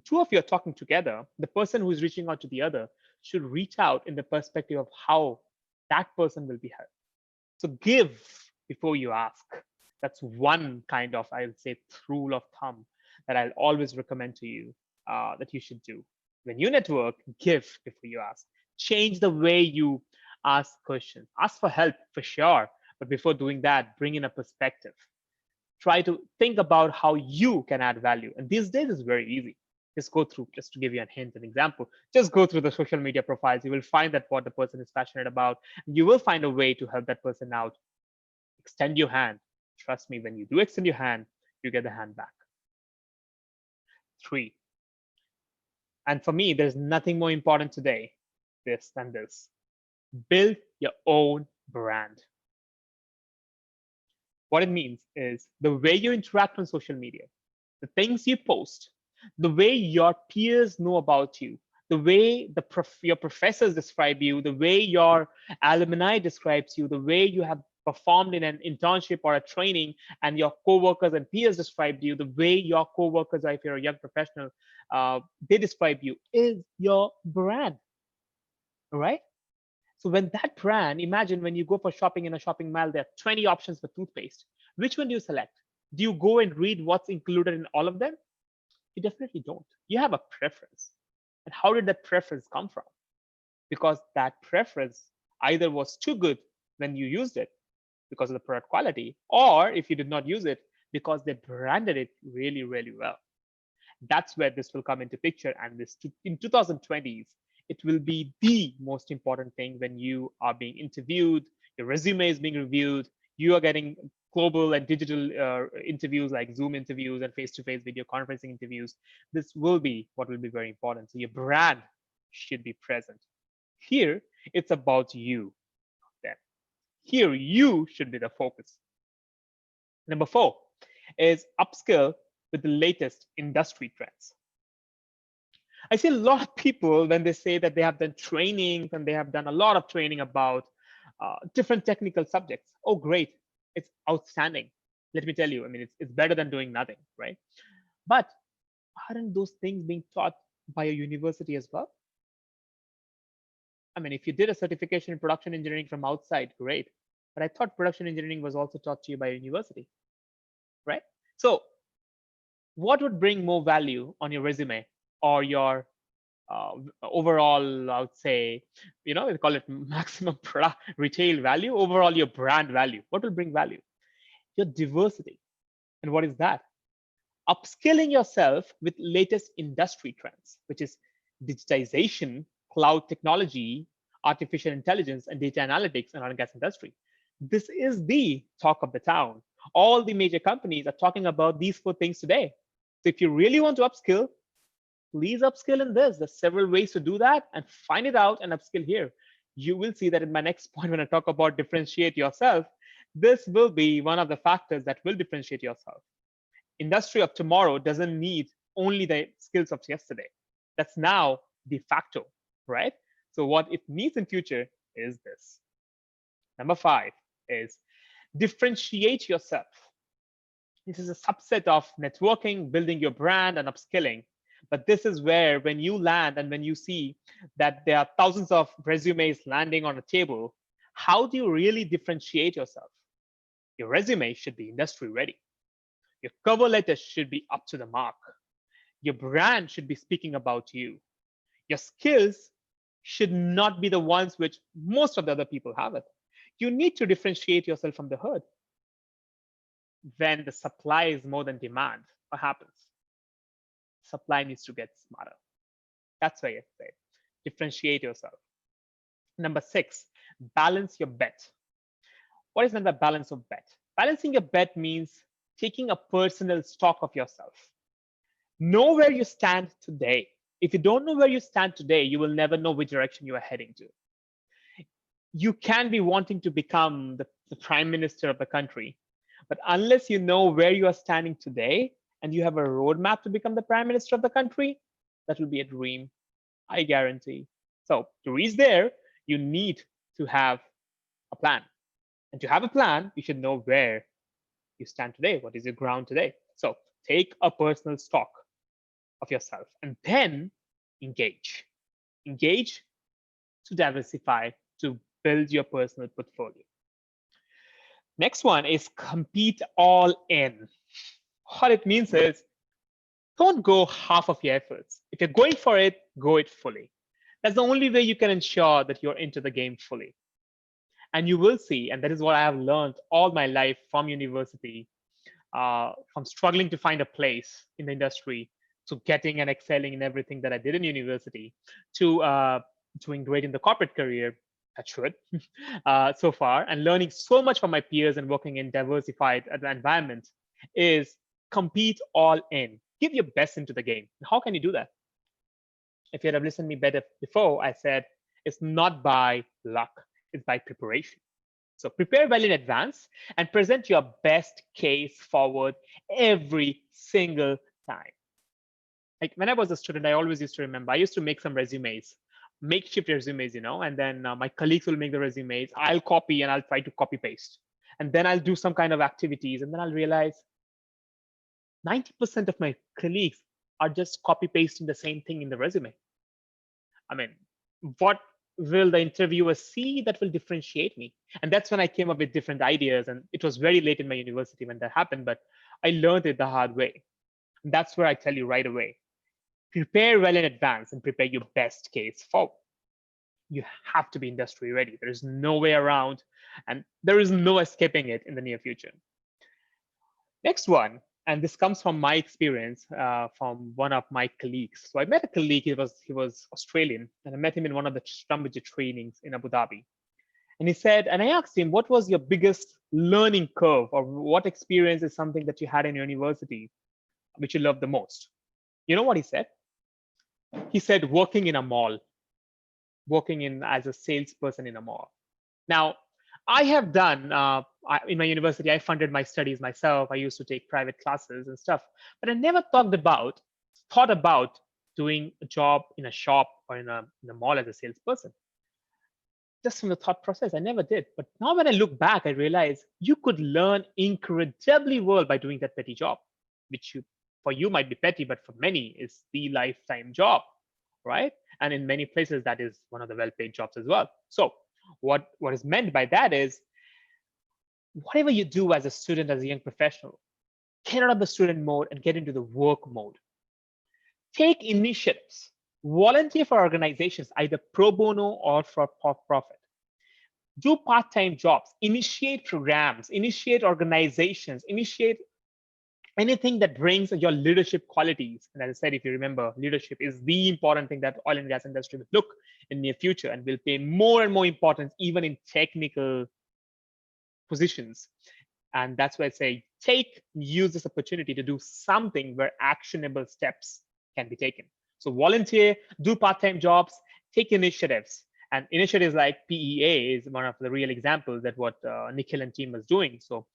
two of you are talking together, the person who is reaching out to the other should reach out in the perspective of how that person will be helped. So give before you ask. That's one kind of, I would say, rule of thumb that I'll always recommend to you that you should do. When you network, give before you ask. Change the way you ask questions. Ask for help for sure, but before doing that, bring in a perspective. Try to think about how you can add value. And these days is very easy. Just go through, just to give you a hint, an example, just go through the social media profiles. You will find that what the person is passionate about. You will find a way to help that person out. Extend your hand. Trust me, when you do extend your hand, you get the hand back. 3. And for me, there's nothing more important today than this. Build your own brand. What it means is the way you interact on social media, the things you post, the way your peers know about you, the way your professors describe you, the way your alumni describes you, the way you have performed in an internship or a training and your co-workers and peers described you, the way your co-workers, if you're a young professional, they describe you, is your brand, all right? So when that brand, imagine when you go for shopping in a shopping mall, there are 20 options for toothpaste. Which one do you select? Do you go and read what's included in all of them? You definitely don't. You have a preference. And how did that preference come from? Because that preference either was too good when you used it, because of the product quality, or if you did not use it, because they branded it really, really well. That's where this will come into picture. And this in 2020s, it will be the most important thing when you are being interviewed, your resume is being reviewed, you are getting global and digital interviews like Zoom interviews and face-to-face video conferencing interviews. This will be what will be very important. So your brand should be present. Here, it's about you. Then here, you should be the focus. Number 4 is upskill with the latest industry trends. I see a lot of people when they say that they have done training and they have done a lot of training about different technical subjects. Oh, great. It's outstanding. Let me tell you, I mean, it's better than doing nothing, right? But aren't those things being taught by a university as well? I mean, if you did a certification in production engineering from outside, great. But I thought production engineering was also taught to you by a university, right? So what would bring more value on your resume or your overall, I would say, we call it maximum product retail value, overall your brand value? What will bring value? Your diversity. And what is that? Upskilling yourself with latest industry trends, which is digitization, cloud technology, artificial intelligence, and data analytics in oil and gas industry. This is the talk of the town. All the major companies are talking about these 4 things today. So if you really want to upskill, please upskill in this. There's several ways to do that, and find it out and upskill here. You will see that in my next point when I talk about differentiate yourself, this will be one of the factors that will differentiate yourself. Industry of tomorrow doesn't need only the skills of yesterday. That's now de facto, right? So what it needs in future is this. Number 5 is differentiate yourself. This is a subset of networking, building your brand, and upskilling. But this is where, when you land and when you see that there are thousands of resumes landing on a table, how do you really differentiate yourself? Your resume should be industry ready. Your cover letter should be up to the mark. Your brand should be speaking about you. Your skills should not be the ones which most of the other people have it. You need to differentiate yourself from the herd. When the supply is more than demand, what happens? Supply needs to get smarter. That's why I say differentiate yourself. Number 6, balance your bet. What is meant by balance of bet? Balancing your bet means taking a personal stock of yourself. Know where you stand today. If you don't know where you stand today, you will never know which direction you are heading to. You can be wanting to become the prime minister of the country, but unless you know where you are standing today and you have a roadmap to become the prime minister of the country, that will be a dream, I guarantee. So to reach there, you need to have a plan. And to have a plan, you should know where you stand today. What is your ground today? So take a personal stock of yourself and then engage. Engage to diversify, to build your personal portfolio. Next one is compete all in. What it means is don't go half of your efforts. If you're going for it, go it fully. That's the only way you can ensure that you're into the game fully. And you will see, and that is what I have learned all my life from university, from struggling to find a place in the industry, to getting and excelling in everything that I did in university, to doing great in the corporate career, touch wood, so far, and learning so much from my peers and working in diversified environments, is compete all in. Give your best into the game. How can you do that? If you had listened to me better before, I said it's not by luck, it's by preparation. So prepare well in advance and present your best case forward every single time. Like when I was a student, I always used to remember, I used to make some resumes, makeshift resumes, and then my colleagues will make the resumes. I'll copy and I'll try to copy paste. And then I'll do some kind of activities. And then I'll realize 90% of my colleagues are just copy pasting the same thing in the resume. I mean, what will the interviewer see that will differentiate me? And that's when I came up with different ideas. And it was very late in my university when that happened, but I learned it the hard way. And that's where I tell you right away, prepare well in advance and prepare your best case forward. You have to be industry ready. There is no way around. And there is no escaping it in the near future. Next one, and this comes from my experience from one of my colleagues. So I met a colleague. He was Australian, and I met him in one of the Schlumberger trainings in Abu Dhabi. And he said, and I asked him, what was your biggest learning curve, or what experience is something that you had in university which you loved the most? You know what he said? He said, working in a mall, working in as a salesperson in a mall. Now, I have done in my university, I funded my studies myself. I used to take private classes and stuff, but I never thought about doing a job in a shop or in a mall as a salesperson. Just from the thought process, I never did. But now when I look back, I realize you could learn incredibly well by doing that petty job, which for you might be petty, but for many is the lifetime job, right? And in many places, that is one of the well-paid jobs as well. So what is meant by that is whatever you do as a student, as a young professional, get out of the student mode and get into the work mode. Take initiatives, volunteer for organizations, either pro bono or for profit. Do part-time jobs, initiate programs, initiate organizations, initiate anything that brings your leadership qualities. And as I said, if you remember, leadership is the important thing that oil and gas industry will look in near future and will pay more and more importance even in technical positions. And that's why I say use this opportunity to do something where actionable steps can be taken. So volunteer, do part-time jobs, take initiatives. And initiatives like PEA is one of the real examples that what Nikhil and team was doing. So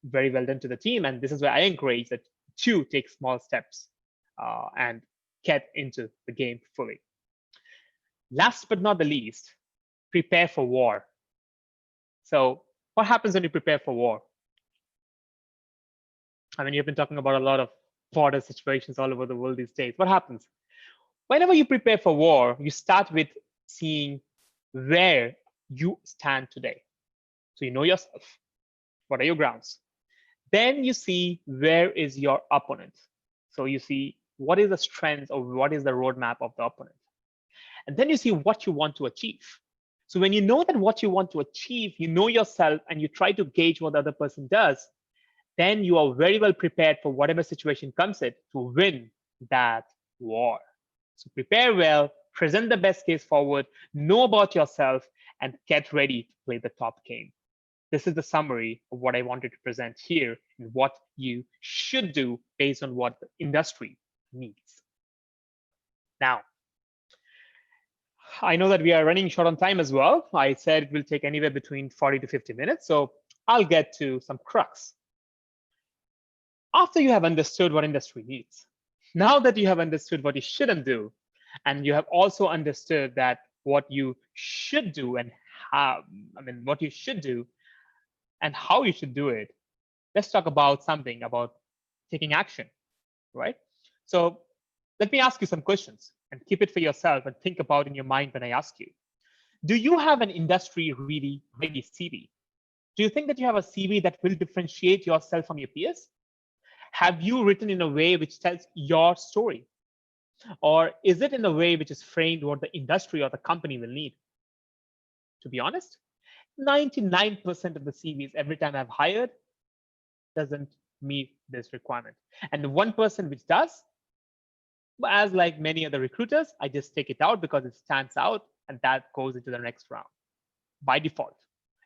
very well done to the team. And this is where I encourage that to take small steps and get into the game fully. Last but not the least, prepare for war. So what happens when you prepare for war? I mean, you've been talking about a lot of border situations all over the world these days. What happens? Whenever you prepare for war, you start with seeing where you stand today. So you know yourself. What are your grounds? Then you see where is your opponent. So you see what is the strength or what is the roadmap of the opponent. And then you see what you want to achieve. So when you know that what you want to achieve, you know yourself and you try to gauge what the other person does, then you are very well prepared for whatever situation comes in to win that war. So prepare well, present the best case forward, know about yourself, and get ready to play the top game. This is the summary of what I wanted to present here and what you should do based on what the industry needs. Now, I know that we are running short on time as well. I said it will take anywhere between 40 to 50 minutes. So I'll get to some crux. After you have understood what industry needs, now that you have understood what you shouldn't do, and you have also understood that what you should do and what you should do and how you should do it, let's talk about something about taking action, right? So let me ask you some questions and keep it for yourself and think about in your mind when I ask you. Do you have an industry really ready CV? Do you think that you have a CV that will differentiate yourself from your peers? Have you written in a way which tells your story? Or is it in a way which is framed what the industry or the company will need? To be honest, 99% of the CVs every time I've hired doesn't meet this requirement. And the 1% which does, as like many other recruiters, I just take it out because it stands out and that goes into the next round. By default,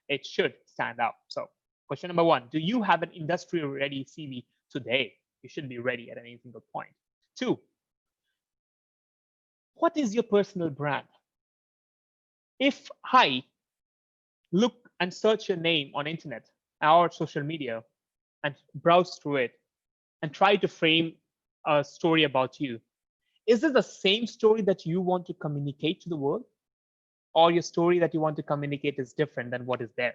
it should stand out. So question number one, do you have an industry ready CV today? You should be ready at any single point. Two, what is your personal brand? If I look and search your name on internet or social media and browse through it and try to frame a story about you, is it the same story that you want to communicate to the world? Or your story that you want to communicate is different than what is there?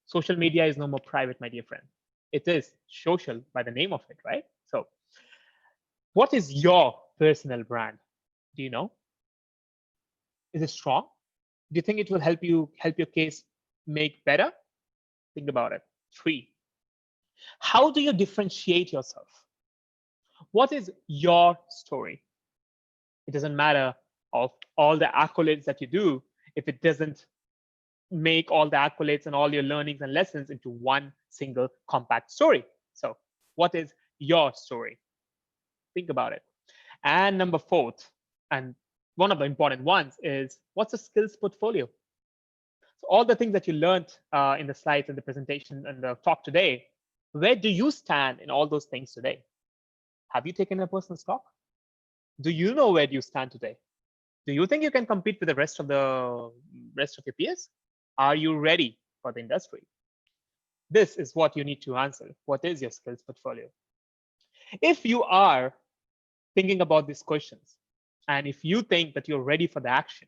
Social media is no more private, my dear friend. It is social by the name of it, right? So what is your personal brand? Do you know? Is it strong? Do you think it will help your case make better? Think about it. Three, how do you differentiate yourself? What is your story? It doesn't matter of all the accolades that you do if it doesn't make all the accolades and all your learnings and lessons into one single compact story. So what is your story? Think about it. And number fourth, and one of the important ones, is what's a skills portfolio? So all the things that you learned in the slides and the presentation and the talk today, where do you stand in all those things today? Have you taken a personal stock? Do you know where you stand today? Do you think you can compete with the rest of your peers? Are you ready for the industry? This is what you need to answer. What is your skills portfolio? If you are thinking about these questions, and if you think that you're ready for the action,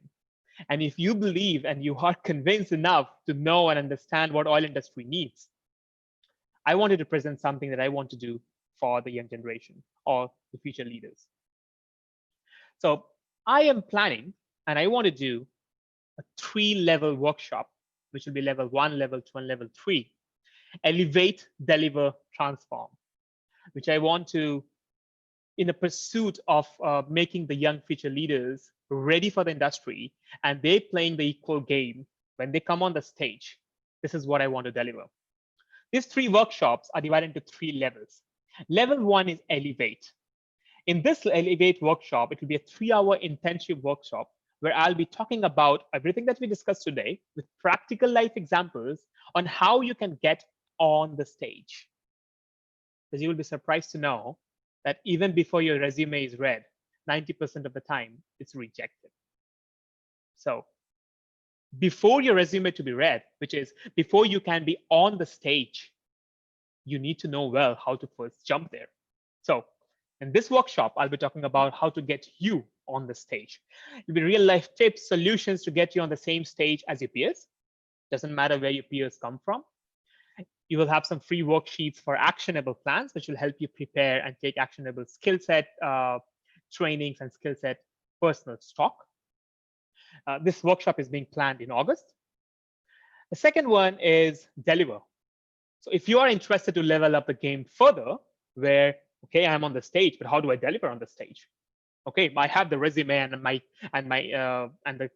and if you believe and you are convinced enough to know and understand what oil industry needs, I wanted to present something that I want to do for the young generation or the future leaders. So I am planning, and I want to do a 3-level workshop, which will be level 1, level 2, and level 3. Elevate, deliver, transform, which I want to, in the pursuit of making the young future leaders ready for the industry, and they playing the equal game when they come on the stage. This is what I want to deliver. These 3 workshops are divided into 3 levels. Level 1 is Elevate. In this Elevate workshop, it will be a 3-hour intensive workshop where I'll be talking about everything that we discussed today with practical life examples on how you can get on the stage. Because you will be surprised to know that even before your resume is read, 90% of the time it's rejected. So before your resume to be read, which is before you can be on the stage, you need to know well how to first jump there. So in this workshop, I'll be talking about how to get you on the stage. It'll be real life tips, solutions to get you on the same stage as your peers. Doesn't matter where your peers come from. You will have some free worksheets for actionable plans, which will help you prepare and take actionable skill set trainings and skill set personal stock. This workshop is being planned in August. The second one is Deliver. So if you are interested to level up the game further, where, okay, I'm on the stage, but how do I deliver on the stage? Okay, I have the resume and the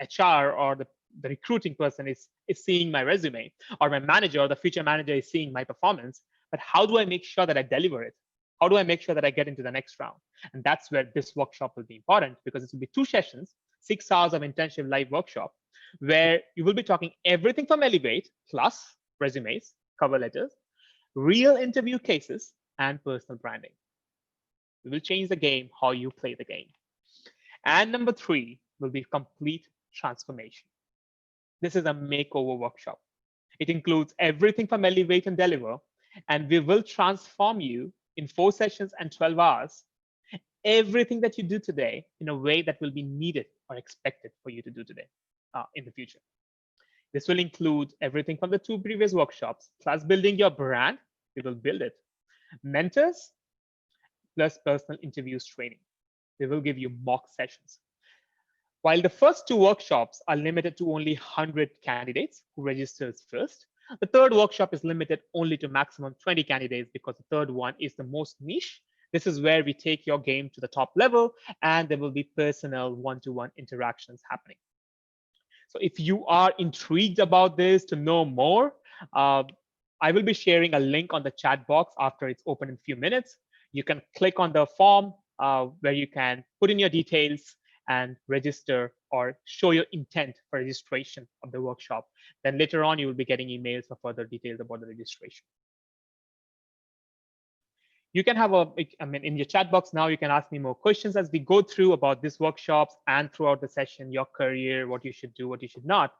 HR or the recruiting person is seeing my resume, or my manager or the future manager is seeing my performance, but how do I make sure that I deliver it? How do I make sure that I get into the next round? And that's where this workshop will be important, because it will be 2 sessions, 6 hours of intensive live workshop, where you will be talking everything from Elevate plus resumes, cover letters, real interview cases, and personal branding. We will change the game, how you play the game. And number 3 will be complete transformation. This is a makeover workshop. It includes everything from Elevate and Deliver, and we will transform you in 4 sessions and 12 hours, everything that you do today in a way that will be needed or expected for you to do today in the future. This will include everything from the 2 previous workshops, plus building your brand. We will build it. Mentors, plus personal interviews training. We will give you mock sessions. While the first 2 workshops are limited to only 100 candidates who registers first, the 3rd workshop is limited only to maximum 20 candidates, because the 3rd one is the most niche. This is where we take your game to the top level, and there will be personal one-to-one interactions happening. So if you are intrigued about this to know more, I will be sharing a link on the chat box after it's open in a few minutes. You can click on the form where you can put in your details and register or show your intent for registration of the workshop. Then later on, you will be getting emails for further details about the registration. You can have in your chat box now, you can ask me more questions as we go through about these workshops and throughout the session, your career, what you should do, what you should not.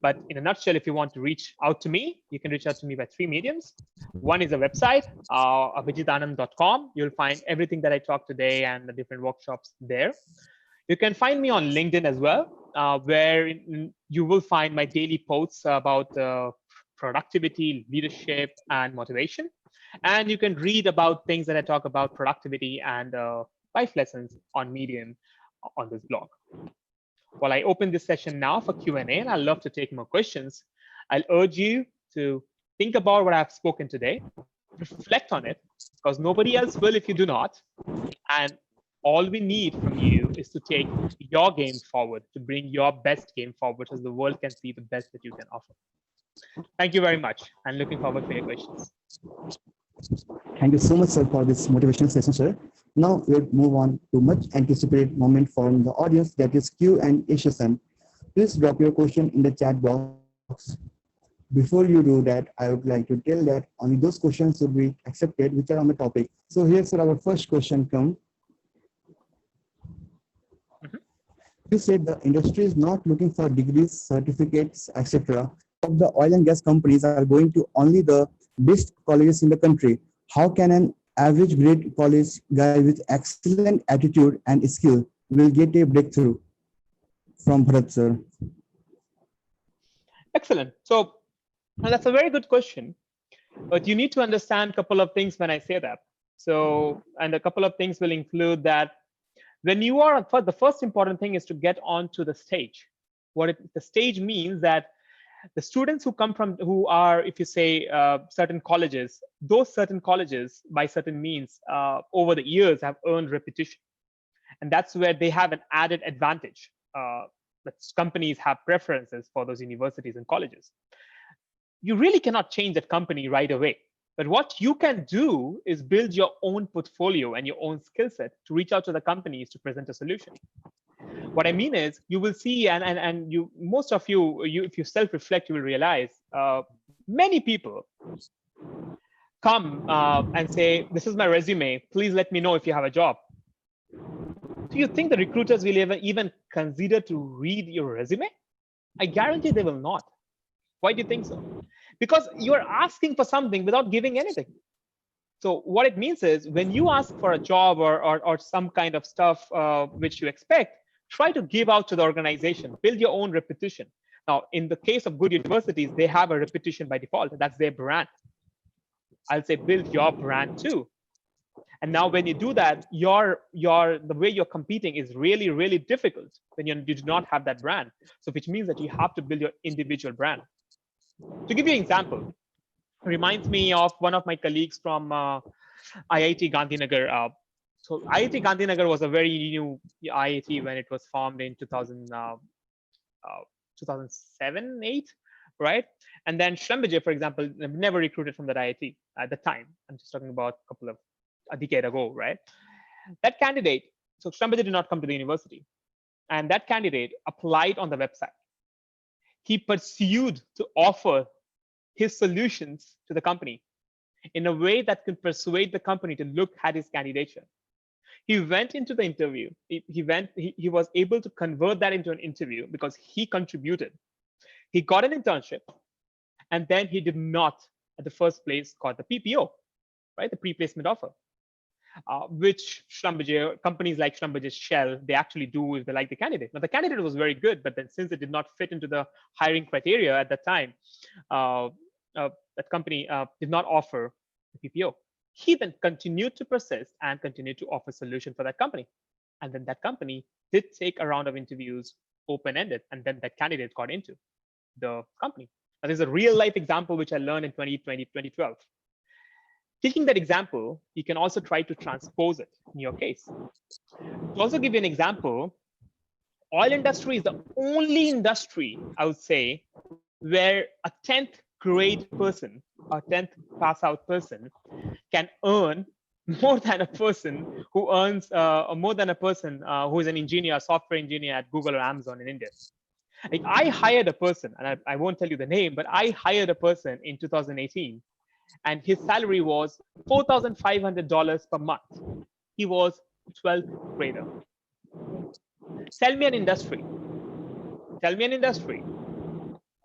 But in a nutshell, if you want to reach out to me, you can reach out to me by 3 mediums. One is a website, abhijeetanand.com. You'll find everything that I talked today and the different workshops there. You can find me on LinkedIn as well, where you will find my daily posts about productivity, leadership, and motivation. And you can read about things that I talk about productivity and life lessons on Medium on this blog. While I open this session now for Q&A, and I'd love to take more questions, I'll urge you to think about what I've spoken today, reflect on it, because nobody else will if you do not, and All we need from you is to take your game forward, to bring your best game forward so the world can see the best that you can offer. Thank you very much. I'm looking forward for your questions. Thank you so much, sir, for this motivational session, sir. Now we'll move on to much anticipated moment from the audience, that is Q&A session. Please drop your question in the chat box. Before you do that, I would like to tell that only those questions will be accepted which are on the topic. So here's our first question come. You said the industry is not looking for degrees, certificates, etc. Of the oil and gas companies are going to only the best colleges in the country. How can an average grade college guy with excellent attitude and skill will get a breakthrough? From Bharat, sir. Excellent. So that's a very good question, but you need to understand a couple of things when I say that. So, and a couple of things will include that when you are, the first important thing is to get onto the stage. The stage means that the students who are, if you say, certain colleges, those certain colleges by certain means over the years have earned reputation. And that's where they have an added advantage. That companies have preferences for those universities and colleges. You really cannot change that company right away. But what you can do is build your own portfolio and your own skill set to reach out to the companies to present a solution. What I mean is, you will see, and you, most of you, if you self-reflect, you will realize many people come and say, "This is my resume. Please let me know if you have a job." Do you think the recruiters will ever even consider to read your resume? I guarantee they will not. Why do you think so? Because you're asking for something without giving anything. So what it means is, when you ask for a job or some kind of stuff which you expect, try to give out to the organization, build your own reputation. Now, in the case of good universities, they have a reputation by default. That's their brand. I'll say build your brand too. And now when you do that, the way you're competing is really, really difficult when you do not have that brand. So which means that you have to build your individual brand. To give you an example, reminds me of one of my colleagues from IIT Gandhinagar. So IIT Gandhinagar was a very new IIT when it was formed in 2007, 8, right? And then Schlumberger, for example, never recruited from that IIT at the time. I'm just talking about a decade ago, right? That candidate, so Schlumberger did not come to the university, and that candidate applied on the website. He pursued to offer his solutions to the company in a way that could persuade the company to look at his candidature. He went into the interview. He was able to convert that into an interview because he contributed. He got an internship, and then he did not, at the first place, got the PPO, right? The pre-placement offer, which Schlumberger, companies like Schlumberger, Shell, they actually do if they like the candidate. Now, the candidate was very good, but then since it did not fit into the hiring criteria at that time, that company did not offer the PPO. He then continued to persist and continued to offer solution for that company. And then that company did take a round of interviews, open-ended, and then that candidate got into the company. Now, there's a real life example which I learned in 2012. Taking that example, you can also try to transpose it in your case. To also give you an example, oil industry is the only industry, I would say, where a 10th grade person, a 10th pass out person can earn more than a person who earns, more than a person who is an engineer, a software engineer at Google or Amazon in India. Like, I hired a person, and I won't tell you the name, but I hired a person in 2018, and his salary was $4,500 per month. He was 12th grader. Tell me an industry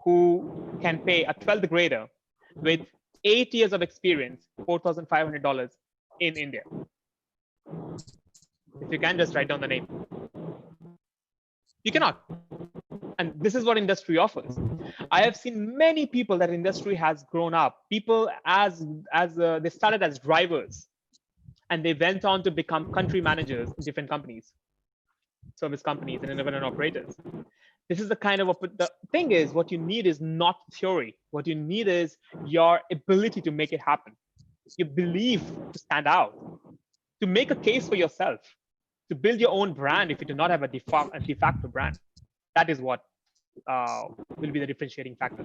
who can pay a 12th grader with 8 years of experience, $4,500 in India. If you can, just write down the name. You cannot. And this is what industry offers. I have seen many people that industry has grown up. People they started as drivers, and they went on to become country managers in different companies, service companies, and independent operators. This is the kind of, the thing is, what you need is not theory. What you need is your ability to make it happen. Your belief to stand out, to make a case for yourself. to build your own brand if you do not have a de facto brand. That is what will be the differentiating factor.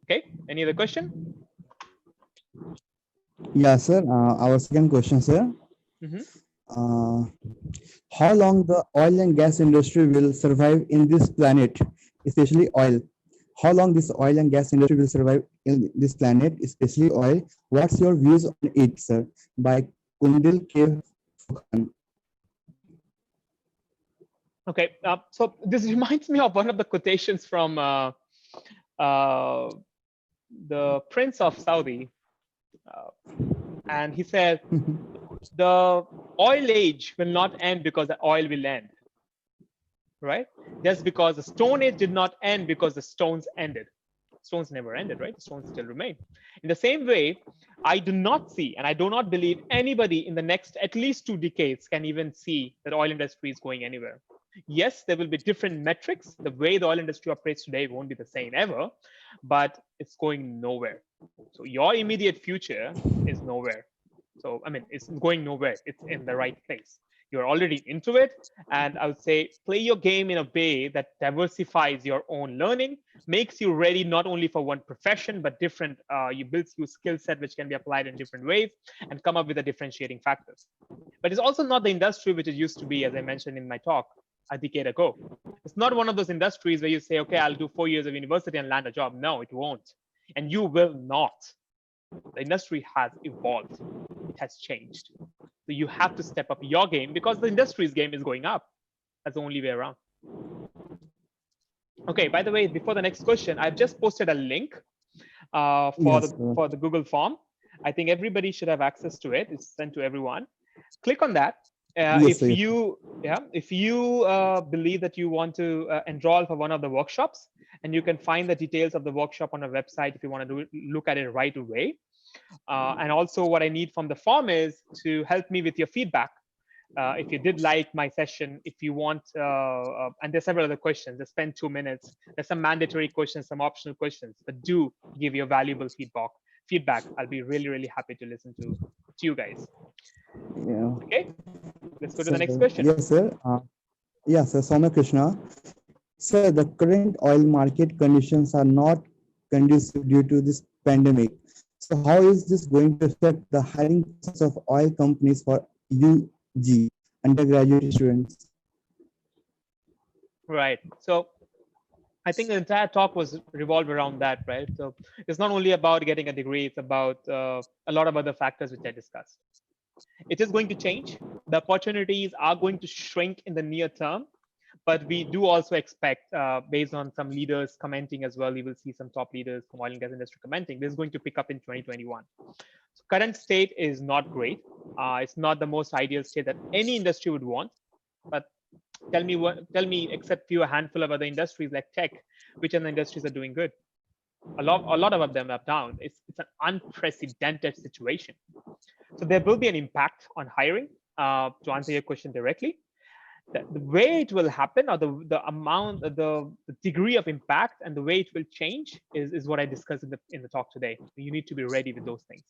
Okay, any other question? Yeah, sir. Our second question, sir. Mm-hmm. Uh, how long the oil and gas industry will survive in this planet, especially oil? How long this oil and gas industry will survive in this planet, especially oil? What's your views on it, sir? By Kundil K. Furkan. Okay, so this reminds me of one of the quotations from the Prince of Saudi, and he said, "The oil age will not end because the oil will end, right? Just because the Stone Age did not end because the stones ended. Stones never ended, right? The stones still remain. In the same way, I do not see, and I do not believe anybody in the next at least 2 decades can even see that oil industry is going anywhere. Yes, there will be different metrics. The way the oil industry operates today won't be the same ever, but it's going nowhere. So your immediate future is nowhere. So, I mean, it's going nowhere. It's in the right place. You're already into it. And I would say play your game in a way that diversifies your own learning, makes you ready not only for one profession, but different, you build your skill set, which can be applied in different ways and come up with the differentiating factors. But it's also not the industry which it used to be, as I mentioned in my talk a decade ago. It's not one of those industries where you say, okay, I'll do 4 years of university and land a job. No, it won't. And you will not. The industry has evolved. It has changed. So you have to step up your game because the industry's game is going up. That's the only way around. Okay, by the way, before the next question, I've just posted a link for the Google form. I think everybody should have access to it. It's sent to everyone. Click on that. If you believe that you want to enroll for one of the workshops, and you can find the details of the workshop on our website if you want to look at it right away. And also what I need from the form is to help me with your feedback. If you did like my session, if you want, and there's several other questions, just spend 2 minutes. There's some mandatory questions, some optional questions, but do give your valuable feedback. I'll be really, really happy to listen to you guys. Yeah. Okay, let's go to the next question. Yes, sir. Yes, sir. Soumya Krishna. Sir, the current oil market conditions are not conducive due to this pandemic. So how is this going to affect the hiring process of oil companies for UG, undergraduate students? Right. So I think the entire talk was revolved around that, right? So it's not only about getting a degree, it's about a lot of other factors which I discussed. It is going to change. The opportunities are going to shrink in the near term, but we do also expect, based on some leaders commenting as well, we will see some top leaders from oil and gas industry commenting, this is going to pick up in 2021. So current state is not great. It's not the most ideal state that any industry would want, but tell me, except a handful of other industries like tech, which other industries are doing good? A lot of them are down. It's an unprecedented situation. So there will be an impact on hiring. To answer your question directly, the way it will happen, or the amount, the degree of impact, and the way it will change is what I discussed in the talk today. You need to be ready with those things.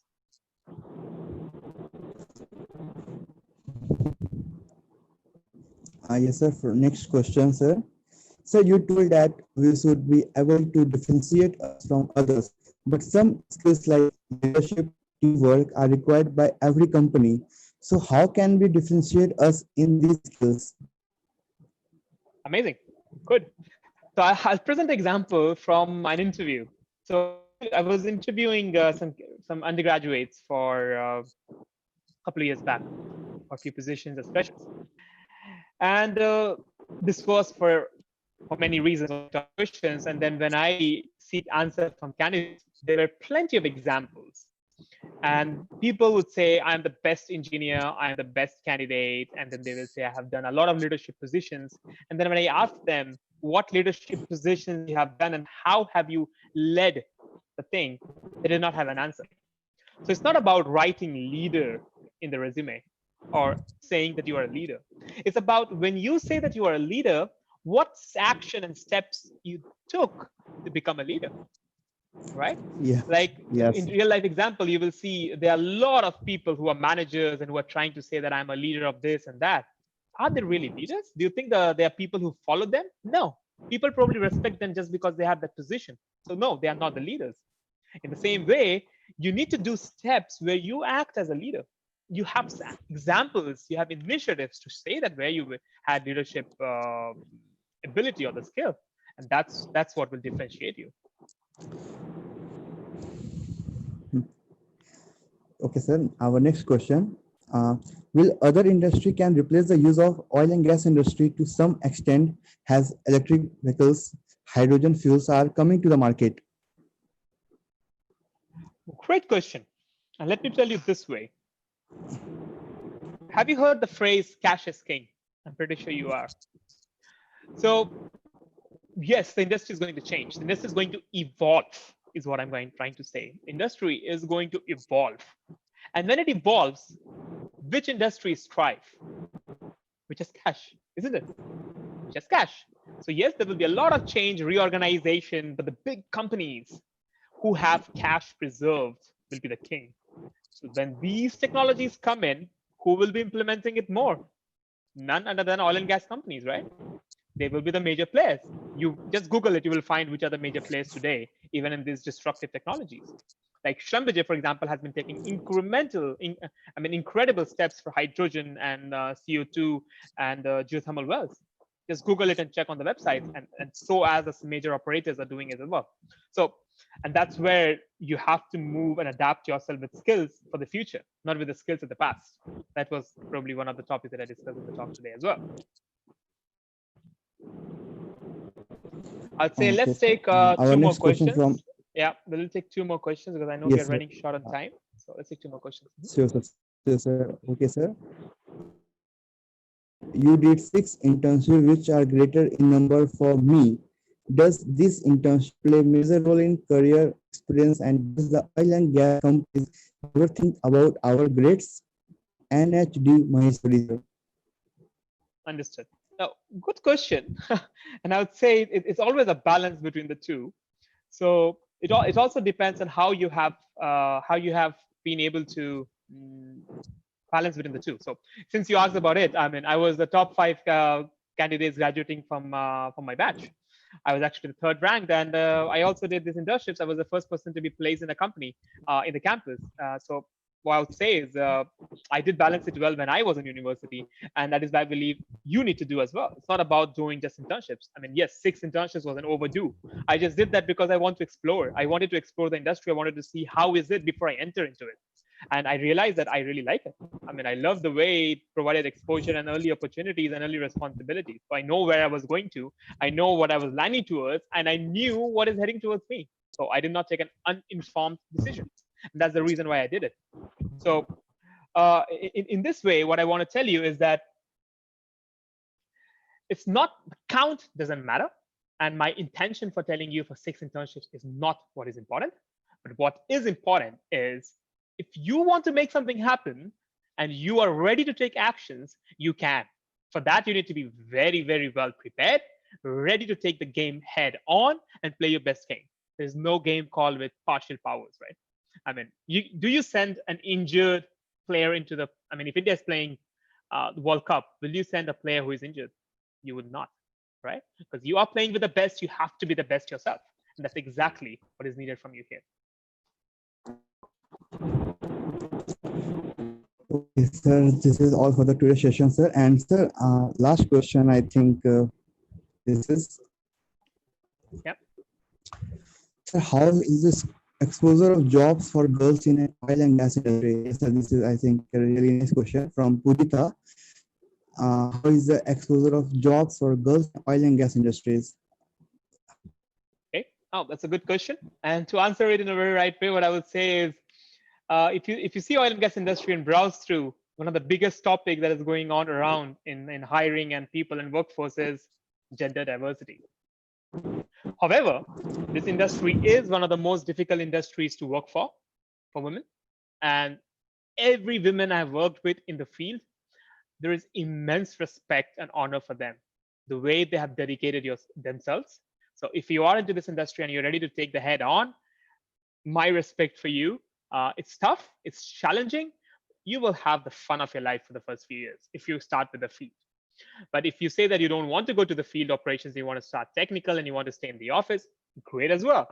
Yes, sir. For next question, sir. Sir, you told that we should be able to differentiate us from others, but some skills like leadership, teamwork are required by every company. So how can we differentiate us in these skills? Amazing. Good. So I'll present an example from an interview. So I was interviewing some undergraduates for a couple of years back for a few positions as freshers. And this was for many reasons, questions. And then when I seek answers from candidates, there were plenty of examples. And people would say, I'm the best engineer, I'm the best candidate. And then they will say, I have done a lot of leadership positions. And then when I asked them, what leadership positions you have done and how have you led the thing, they did not have an answer. So it's not about writing leader in the resume or saying that you are a leader. It's about when you say that you are a leader, what action and steps you took to become a leader. right? Yeah. Like in Yes. real life example, you will see there are a lot of people who are managers and who are trying to say that I'm a leader of this and that. Are they really leaders? Do you think there are people who follow them? No. People probably respect them just because they have that position. So no, they are not the leaders. In the same way, you need to do steps where you act as a leader. You have examples, you have initiatives to say that where you had leadership ability or the skill, and that's what will differentiate you. Okay, sir. Our next question. Uh, will other industry can replace the use of oil and gas industry to some extent as electric vehicles, hydrogen fuels are coming to the market? Great question. And let me tell you this way. Have you heard the phrase cash is king? I'm pretty sure you are. So yes, the industry is going to change. The industry is going to evolve, is what trying to say. Industry is going to evolve. And when it evolves, which industries thrive? Which is cash, isn't it? Which is cash. So yes, there will be a lot of change, reorganization, but the big companies who have cash preserved will be the king. So when these technologies come in, who will be implementing it more? None other than oil and gas companies, right? They will be the major players. You just Google it, you will find which are the major players today, even in these disruptive technologies. Like Schlumberger, for example, has been taking incredible steps for hydrogen and CO2 and geothermal wells. Just Google it and check on the websites, and so as the major operators are doing it as well. So, and that's where you have to move and adapt yourself with skills for the future, not with the skills of the past. That was probably one of the topics that I discussed in the talk today as well. I'd say Okay, let's sir. take Our two more next question from questions. Yeah, we'll take two more questions because I know we are yes, sir. running short on time. So let's take two more questions. Sure, sir. Sure, sir. Okay, sir. You did 6 internships, which are greater in number for me. Does this internship play a major role in career experience, and does the oil and gas companies ever think about our grades? NHD Maheshwari, sir. Understood. Now, good question. And I would say it's always a balance between the two. So it also depends on how you have been able to balance between the two. So since you asked about it, I mean, I was the top 5 candidates graduating from my batch. I was actually the third ranked, and I also did these internships. I was the first person to be placed in a company in the campus. So what I would say is I did balance it well when I was in university, and that is what I believe you need to do as well. It's not about doing just internships. I mean, yes, 6 internships was an overdue. I just did that because I want to explore. I wanted to explore the industry. I wanted to see how is it before I enter into it. And I realized that I really like it. I mean, I love the way it provided exposure and early opportunities and early responsibilities. So I know where I was going to, I know what I was landing towards, and I knew what is heading towards me. So I did not take an uninformed decision. And that's the reason why I did it. So in this way, what I want to tell you is that it's not, the count doesn't matter. And my intention for telling you for 6 internships is not what is important. But what is important is if you want to make something happen and you are ready to take actions, you can. For that, you need to be very, very well prepared, ready to take the game head on and play your best game. There's no game called with partial powers, right? I mean, do you send an injured player into the, I mean, if India is playing the World Cup, will you send a player who is injured? You would not, right? Because you are playing with the best, you have to be the best yourself. And that's exactly what is needed from you here. Okay, sir. This is all for the today's session, sir. And sir, last question. I think this is, Yep. sir, how is this exposure of jobs for girls in an oil and gas industry? Yes, sir. This is, I think, a really nice question from Pujita. How is the exposure of jobs for girls in oil and gas industries? Okay. Oh, that's a good question. And to answer it in a very right way, what I would say is, if you see oil and gas industry and browse through, one of the biggest topics that is going on around in hiring and people and workforce is gender diversity. However, this industry is one of the most difficult industries to work for women. And every woman I've worked with in the field, there is immense respect and honor for them, the way they have dedicated themselves. So if you are into this industry and you're ready to take the head on, my respect for you. It's tough, it's challenging. You will have the fun of your life for the first few years if you start with the field. But if you say that you don't want to go to the field operations, you want to start technical and you want to stay in the office, great as well.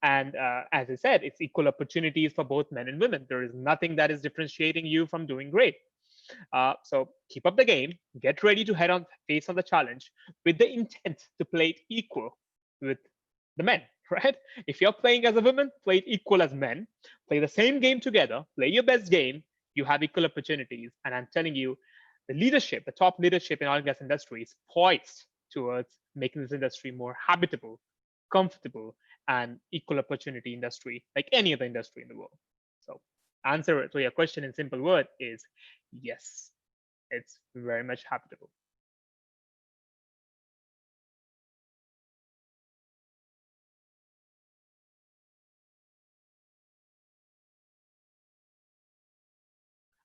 And as I said, it's equal opportunities for both men and women. There is nothing that is differentiating you from doing great. So keep up the game, get ready to head on face on the challenge with the intent to play it equal with the men, right? If you're playing as a woman, play it equal as men, play the same game together, play your best game, you have equal opportunities. And I'm telling you, the leadership, the top leadership in oil and gas industry is poised towards making this industry more habitable, comfortable, and equal opportunity industry like any other industry in the world. So answer to your question in simple word is yes, it's very much habitable.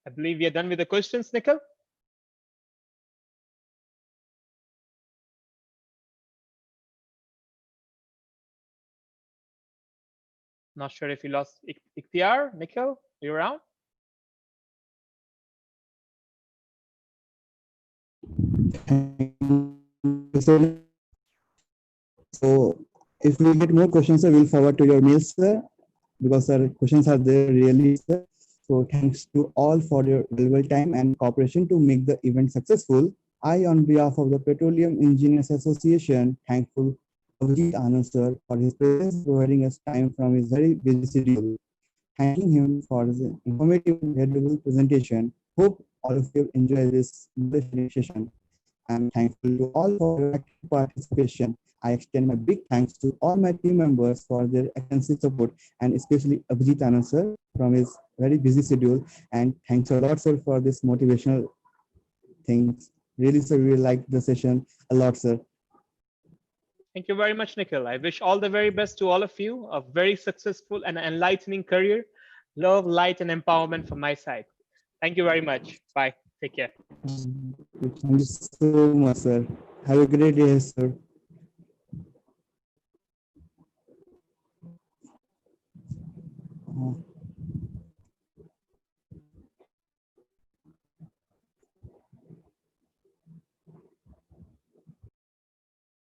I believe we are done with the questions, Nikhil. Not sure if you lost Ikhtiar. Nikhil, you around? So if we get more questions, sir, we'll forward to your mail, sir, because sir, questions are there really, sir. So thanks to all for your valuable time and cooperation to make the event successful. I, on behalf of the Petroleum Engineers Association, thankful Abhijeet Anand, sir, for his presence, providing us time from his very busy schedule. Thanking him for his informative and valuable presentation. Hope all of you enjoy this sharing session. I'm thankful to all for your active participation. I extend my big thanks to all my team members for their extensive support, and especially Abhijeet Anand, sir, from his very busy schedule. And thanks a lot, sir, for this motivational things. Really, sir, we like the session a lot, sir. Thank you very much, Nikhil. I wish all the very best to all of you. A very successful and enlightening career. Love, light, and empowerment from my side. Thank you very much. Bye. Take care. Thank you so much, sir. Have a great day, sir.